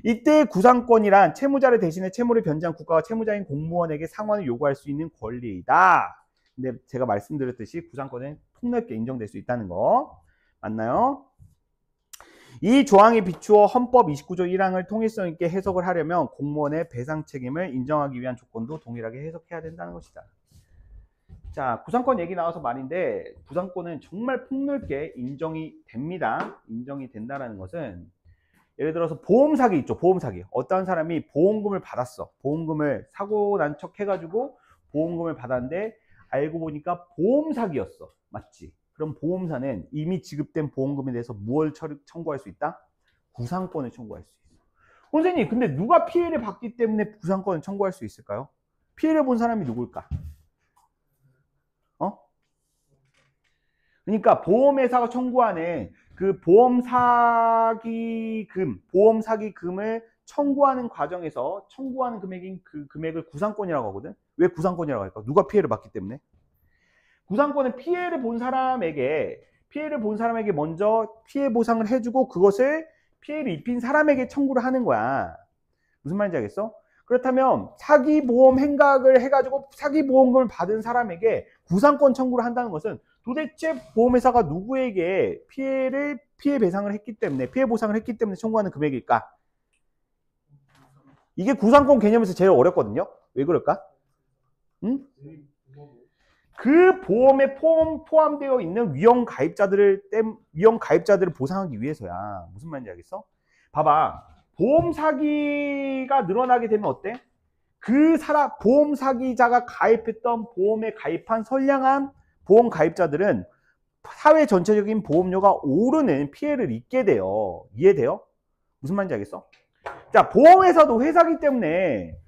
이때 구상권이란 채무자를 대신해 채무를 변제한 국가가 채무자인 공무원에게 상환을 요구할 수 있는 권리이다. 근데 제가 말씀드렸듯이 구상권은 폭넓게 인정될 수 있다는 거 맞나요? 이 조항에 비추어 헌법 29조 1항을 통일성 있게 해석을 하려면 공무원의 배상 책임을 인정하기 위한 조건도 동일하게 해석해야 된다는 것이다. 자, 구상권 얘기 나와서 말인데, 구상권은 정말 폭넓게 인정이 됩니다. 인정이 된다는 것은, 예를 들어서 보험 사기 있죠. 보험 사기. 어떤 사람이 보험금을 받았어. 보험금을 사고 난 척 해가지고 보험금을 받았는데 알고 보니까 보험 사기였어. 맞지? 그럼 보험사는 이미 지급된 보험금에 대해서 무엇을 청구할 수 있다? 구상권을 청구할 수 있어. 선생님, 근데 누가 피해를 받기 때문에 구상권을 청구할 수 있을까요? 피해를 본 사람이 누굴까? 그러니까 보험회사가 청구하는 그 보험 사기금을 청구하는 과정에서 청구하는 금액인 그 금액을 구상권이라고 하거든. 왜 구상권이라고 할까? 누가 피해를 받기 때문에? 구상권은 피해를 본 사람에게 먼저 피해 보상을 해주고, 그것을 피해를 입힌 사람에게 청구를 하는 거야. 무슨 말인지 알겠어? 그렇다면 사기보험 행각을 해가지고 사기보험금을 받은 사람에게 구상권 청구를 한다는 것은 도대체 보험회사가 누구에게 피해 배상을 했기 때문에, 피해 보상을 했기 때문에 청구하는 금액일까? 이게 구상권 개념에서 제일 어렵거든요. 왜 그럴까? 응? 그 보험에 포함되어 있는 위험 가입자들을 보상하기 위해서야. 무슨 말인지 알겠어? 봐봐. 보험 사기가 늘어나게 되면 어때? 보험 사기자가 가입했던 보험에 가입한 선량한 보험 가입자들은 사회 전체적인 보험료가 오르는 피해를 입게 돼요. 이해돼요? 무슨 말인지 알겠어? 자, 보험회사도 회사기 때문에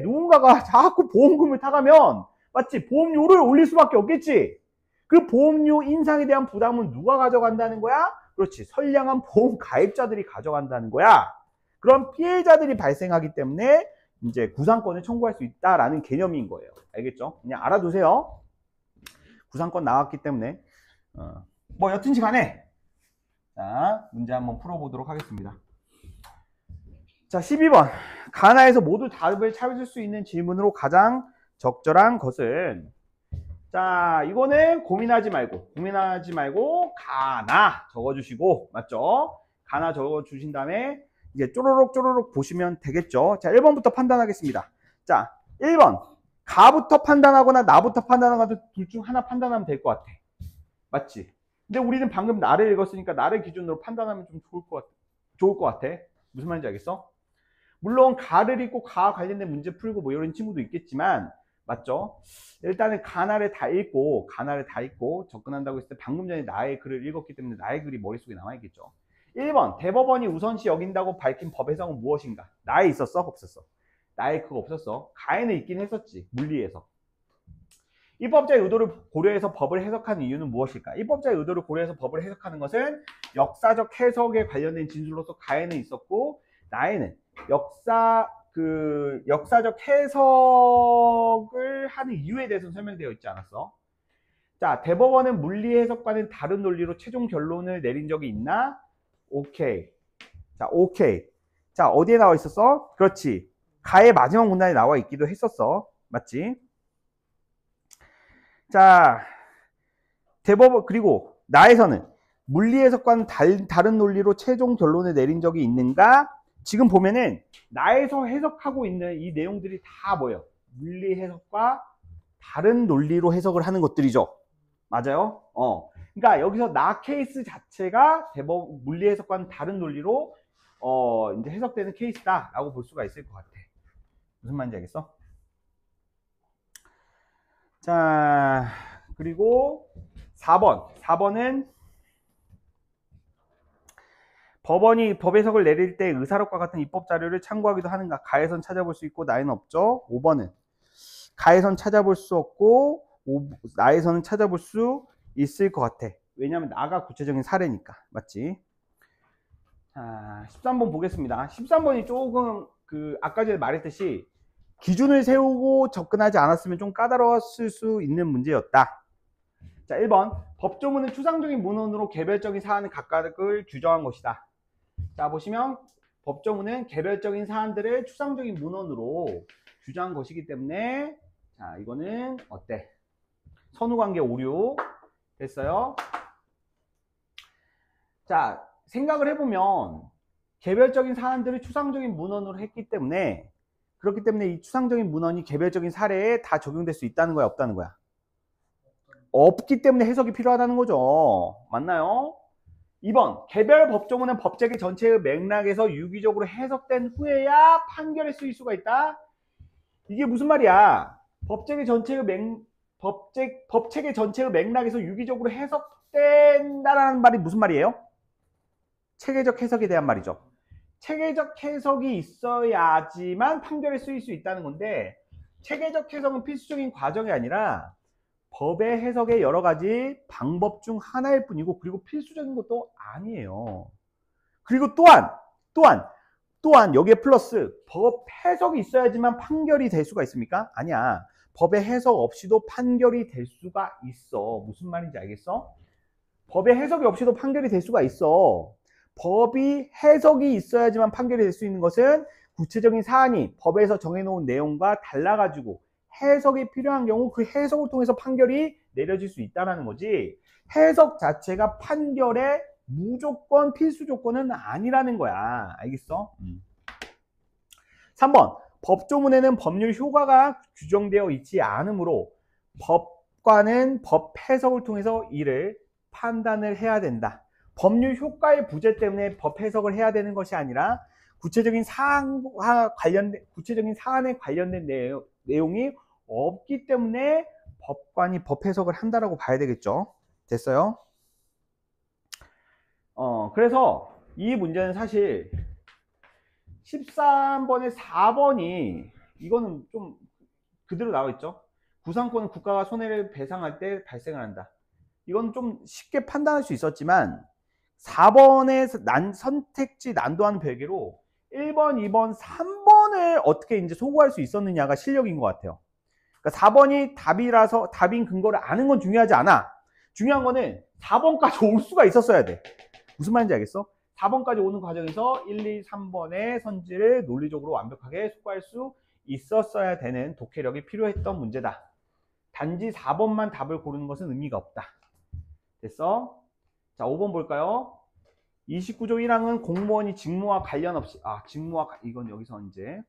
누군가가 자꾸 보험금을 타가면, 맞지? 보험료를 올릴 수밖에 없겠지. 그 보험료 인상에 대한 부담은 누가 가져간다는 거야? 그렇지. 선량한 보험 가입자들이 가져간다는 거야. 그런 피해자들이 발생하기 때문에 이제 구상권을 청구할 수 있다라는 개념인 거예요. 알겠죠? 그냥 알아두세요. 구상권 나왔기 때문에. 여튼지 간에, 자, 문제 한번 풀어보도록 하겠습니다. 자, 12번. 가나에서 모두 답을 찾을 수 있는 질문으로 가장 적절한 것은, 자, 이거는 고민하지 말고 가나 적어주시고, 맞죠? 가나 적어주신 다음에 이제 쪼로록 보시면 되겠죠. 자, 1번부터 판단하겠습니다. 자, 1번. 가부터 판단하거나 나부터 판단하거나 둘 중 하나 판단하면 될 것 같아. 맞지? 근데 우리는 방금 나를 읽었으니까 나를 기준으로 판단하면 좀 좋을 것 같아. 무슨 말인지 알겠어? 물론 가를 읽고 가와 관련된 문제 풀고 뭐 이런 친구도 있겠지만, 맞죠? 일단은 가나를 다 읽고 접근한다고 했을 때 방금 전에 나의 글을 읽었기 때문에 나의 글이 머릿속에 남아있겠죠. 1번. 대법원이 우선시 여긴다고 밝힌 법 해석은 무엇인가? 나에 있었어? 없었어? 나에 그거 없었어. 가에는 있긴 했었지. 물리에서. 입법자의 의도를 고려해서 법을 해석하는 이유는 무엇일까? 입법자의 의도를 고려해서 법을 해석하는 것은 역사적 해석에 관련된 진술로서 가에는 있었고, 나에는 역사적 해석을 하는 이유에 대해서 설명되어 있지 않았어? 자, 대법원은 물리 해석과는 다른 논리로 최종 결론을 내린 적이 있나? 오케이. 자, 오케이. 자, 어디에 나와 있었어? 그렇지. 가의 마지막 문단에 나와 있기도 했었어. 맞지? 자, 대법원, 그리고 나에서는 물리 해석과는 다른 논리로 최종 결론을 내린 적이 있는가? 지금 보면은 나에서 해석하고 있는 이 내용들이 다 뭐예요? 물리 해석과 다른 논리로 해석을 하는 것들이죠. 맞아요? 그러니까 여기서 나 케이스 자체가 물리 해석과는 다른 논리로 이제 해석되는 케이스다라고 볼 수가 있을 것 같아. 무슨 말인지 알겠어? 자, 그리고 4번은 법원이 법 해석을 내릴 때 의사록과 같은 입법 자료를 참고하기도 하는가? 가에선 찾아볼 수 있고 나에는 없죠. 5번은 가에선 찾아볼 수 없고 나에서는 찾아볼 수 있을 것 같아. 왜냐하면 나가 구체적인 사례니까. 맞지? 자, 13번 보겠습니다. 13번이 조금 아까 전에 말했듯이 기준을 세우고 접근하지 않았으면 좀 까다로웠을 수 있는 문제였다. 자, 1번. 법조문은 추상적인 문헌으로 개별적인 사안을 각각을 규정한 것이다. 자, 보시면 법조문은 개별적인 사안들을 추상적인 문헌으로 규정한 것이기 때문에, 자, 이거는 어때? 선후관계 오류 됐어요. 자, 생각을 해보면 개별적인 사안들을 추상적인 문헌으로 했기 때문에, 그렇기 때문에 이 추상적인 문헌이 개별적인 사례에 다 적용될 수 있다는 거야, 없다는 거야? 없기 때문에 해석이 필요하다는 거죠. 맞나요? 2번. 개별 법조문은 법제계 전체의 맥락에서 유기적으로 해석된 후에야 판결에 쓰일 수가 있다. 이게 무슨 말이야? 법체계 전체의 맥락에서 유기적으로 해석된다라는 말이 무슨 말이에요? 체계적 해석에 대한 말이죠. 체계적 해석이 있어야지만 판결에 쓰일 수 있다는 건데, 체계적 해석은 필수적인 과정이 아니라 법의 해석의 여러 가지 방법 중 하나일 뿐이고, 그리고 필수적인 것도 아니에요. 그리고 또한 여기에 플러스 법 해석이 있어야지만 판결이 될 수가 있습니까? 아니야. 법의 해석 없이도 판결이 될 수가 있어. 무슨 말인지 알겠어? 법의 해석이 없이도 판결이 될 수가 있어. 법이 해석이 있어야지만 판결이 될 수 있는 것은 구체적인 사안이 법에서 정해놓은 내용과 달라가지고 해석이 필요한 경우 그 해석을 통해서 판결이 내려질 수 있다는 거지, 해석 자체가 판결의 무조건 필수 조건은 아니라는 거야. 알겠어? 3번. 법조문에는 법률 효과가 규정되어 있지 않으므로 법관은 법 해석을 통해서 이를 판단을 해야 된다. 법률 효과의 부재 때문에 법 해석을 해야 되는 것이 아니라 구체적인 사안에 관련된 내용이 없기 때문에 법관이 법 해석을 한다라고 봐야 되겠죠. 됐어요? 그래서 이 문제는 사실 13번에 4번이 이거는 좀 그대로 나와 있죠. 구상권은 국가가 손해를 배상할 때 발생을 한다. 이건 좀 쉽게 판단할 수 있었지만 4번의 선택지 난도와는 별개로 1번, 2번, 3번을 어떻게 이제 소구할 수 있었느냐가 실력인 것 같아요. 그러니까 4번이 답이라서 답인 근거를 아는 건 중요하지 않아. 중요한 거는 4번까지 올 수가 있었어야 돼. 무슨 말인지 알겠어? 4번까지 오는 과정에서 1, 2, 3번의 선지를 논리적으로 완벽하게 소화할 수 있었어야 되는 독해력이 필요했던 문제다. 단지 4번만 답을 고르는 것은 의미가 없다. 됐어? 자, 5번 볼까요? 29조 1항은 공무원이 직무와 관련 없이, 이건 여기서 이제.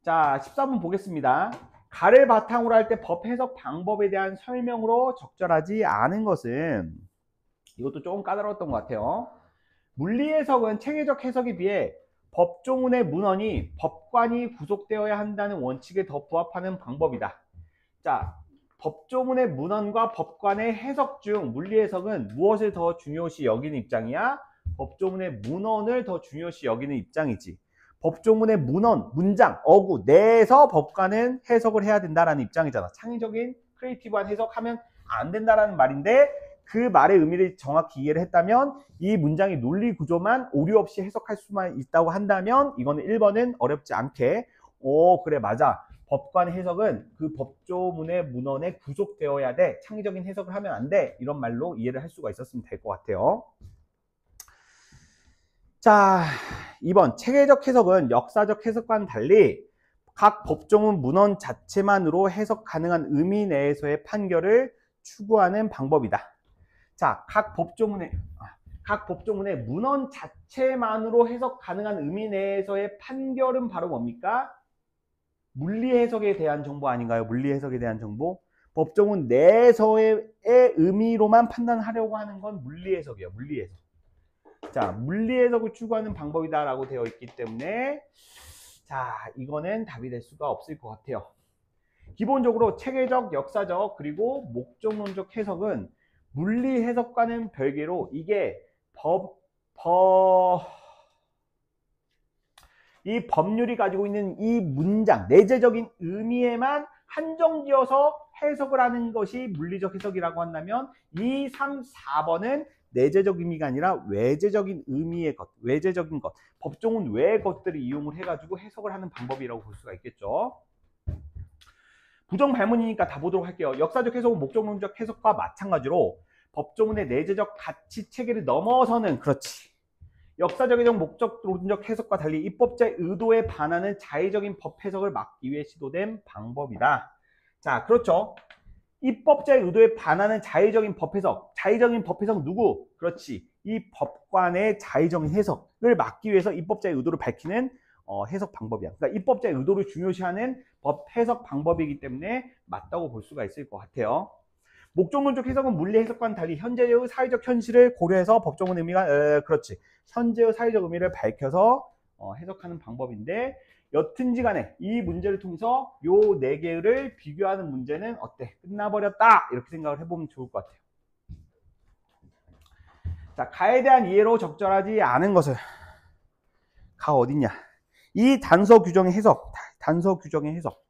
자, 14번 보겠습니다. 가를 바탕으로 할 때 법 해석 방법에 대한 설명으로 적절하지 않은 것은, 이것도 조금 까다로웠던 것 같아요. 물리 해석은 체계적 해석에 비해 법조문의 문헌이 법관이 구속되어야 한다는 원칙에 더 부합하는 방법이다. 자, 법조문의 문헌과 법관의 해석 중 물리 해석은 무엇을 더 중요시 여기는 입장이야? 법조문의 문헌을 더 중요시 여기는 입장이지. 법조문의 문헌, 문장, 어구 내에서 법관은 해석을 해야 된다라는 입장이잖아. 창의적인 크리에이티브한 해석하면 안 된다라는 말인데, 그 말의 의미를 정확히 이해를 했다면, 이 문장의 논리 구조만 오류 없이 해석할 수만 있다고 한다면, 이거는 1번은 어렵지 않게, 그래 맞아, 법관 해석은 그 법조문의 문헌에 구속되어야 돼, 창의적인 해석을 하면 안 돼, 이런 말로 이해를 할 수가 있었으면 될 것 같아요. 자, 2번 체계적 해석은 역사적 해석과는 달리 각 법조문 문헌 자체만으로 해석 가능한 의미 내에서의 판결을 추구하는 방법이다. 자, 각 법조문의 문헌 자체만으로 해석 가능한 의미 내에서의 판결은 바로 뭡니까? 물리 해석에 대한 정보 아닌가요? 물리 해석에 대한 정보. 법조문 내에서의 의미로만 판단하려고 하는 건 물리 해석이에요. 물리 해석. 자, 물리 해석을 추구하는 방법이다라고 되어 있기 때문에, 자, 이거는 답이 될 수가 없을 것 같아요. 기본적으로 체계적, 역사적, 그리고 목적론적 해석은 물리 해석과는 별개로 이게 이 법률이 가지고 있는 이 문장, 내재적인 의미에만 한정지어서 해석을 하는 것이 물리적 해석이라고 한다면, 2, 3, 4번은 내재적 의미가 아니라 외재적인 의미의 것, 외재적인 것, 법조문 외의 것들을 이용을 해가지고 해석을 하는 방법이라고 볼 수가 있겠죠. 부정 발문이니까 다 보도록 할게요. 역사적 해석은 목적론적 해석과 마찬가지로 법조문의 내재적 가치 체계를 넘어서는, 그렇지, 역사적 해석, 목적론적 해석과 달리 입법자의 의도에 반하는 자의적인 법 해석을 막기 위해 시도된 방법이다. 자, 그렇죠. 입법자의 의도에 반하는 자의적인 법 해석. 자의적인 법 해석 누구? 그렇지. 이 법관의 자의적인 해석을 막기 위해서 입법자의 의도를 밝히는 해석 방법이야. 그러니까 입법자의 의도를 중요시하는 법 해석 방법이기 때문에 맞다고 볼 수가 있을 것 같아요. 목적론적 해석은 물리 해석과는 달리 현재의 사회적 현실을 고려해서 법조문 의미가, 그렇지, 현재의 사회적 의미를 밝혀서 해석하는 방법인데, 여튼지 간에 이 문제를 통해서 요 4개를 비교하는 문제는 어때? 끝나버렸다! 이렇게 생각을 해보면 좋을 것 같아요. 자, 가에 대한 이해로 적절하지 않은 것을, 가 어딨냐? 이 단서 규정의 해석, 단서 규정의 해석.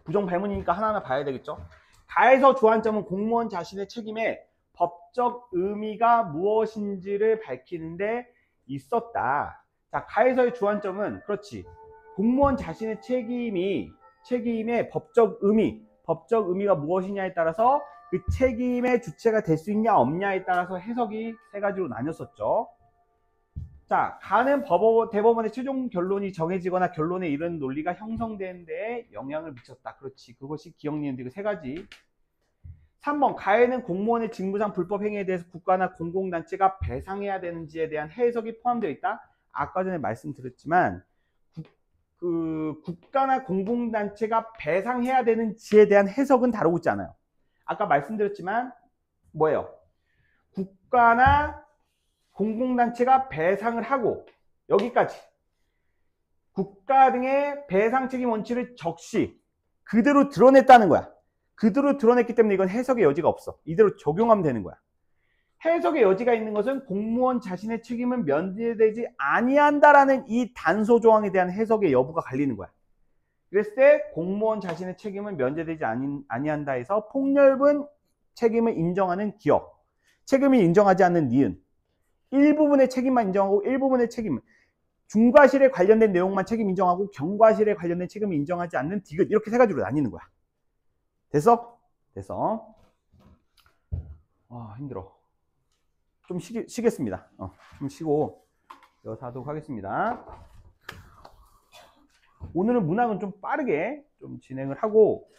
부정 발문이니까 하나하나 봐야 되겠죠. 가에서 주안점은 공무원 자신의 책임에 법적 의미가 무엇인지를 밝히는데 있었다. 자, 가에서의 주안점은, 그렇지, 공무원 자신의 책임의 법적 의미가 무엇이냐에 따라서 그 책임의 주체가 될 수 있냐 없냐에 따라서 해석이 3가지로 나뉘었었죠. 자, 가는 대법원의 최종 결론이 정해지거나 결론에 이르는 논리가 형성되는 데에 영향을 미쳤다. 그렇지, 그것이 기억니은데 그 3가지. 3번, 가에는 공무원의 직무상 불법 행위에 대해서 국가나 공공단체가 배상해야 되는지에 대한 해석이 포함되어 있다. 아까 전에 말씀드렸지만 국가나 공공단체가 배상해야 되는지에 대한 해석은 다루고 있지 않아요. 아까 말씀드렸지만 뭐예요? 국가나 공공단체가 배상을 하고, 여기까지 국가 등의 배상 책임 원칙을 적시 그대로 드러냈다는 거야. 그대로 드러냈기 때문에 이건 해석의 여지가 없어. 이대로 적용하면 되는 거야. 해석의 여지가 있는 것은 공무원 자신의 책임은 면제되지 아니한다라는 이 단서 조항에 대한 해석의 여부가 갈리는 거야. 그랬을 때 공무원 자신의 책임은 면제되지 아니한다 해서 폭넓은 책임을 인정하는 기업, 책임을 인정하지 않는 니은, 일부분의 책임만 인정하고 일부분의 책임, 중과실에 관련된 내용만 책임 인정하고 경과실에 관련된 책임을 인정하지 않는 디귿, 이렇게 3가지로 나뉘는 거야. 됐어? 됐어? 힘들어. 좀 쉬겠습니다. 좀 쉬고 이어서 하도록 하겠습니다. 오늘은 문학은 좀 빠르게 좀 진행을 하고,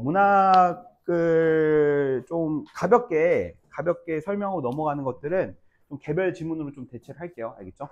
문학을 좀 가볍게 설명하고 넘어가는 것들은 좀 개별 지문으로 좀 대체를 할게요. 알겠죠?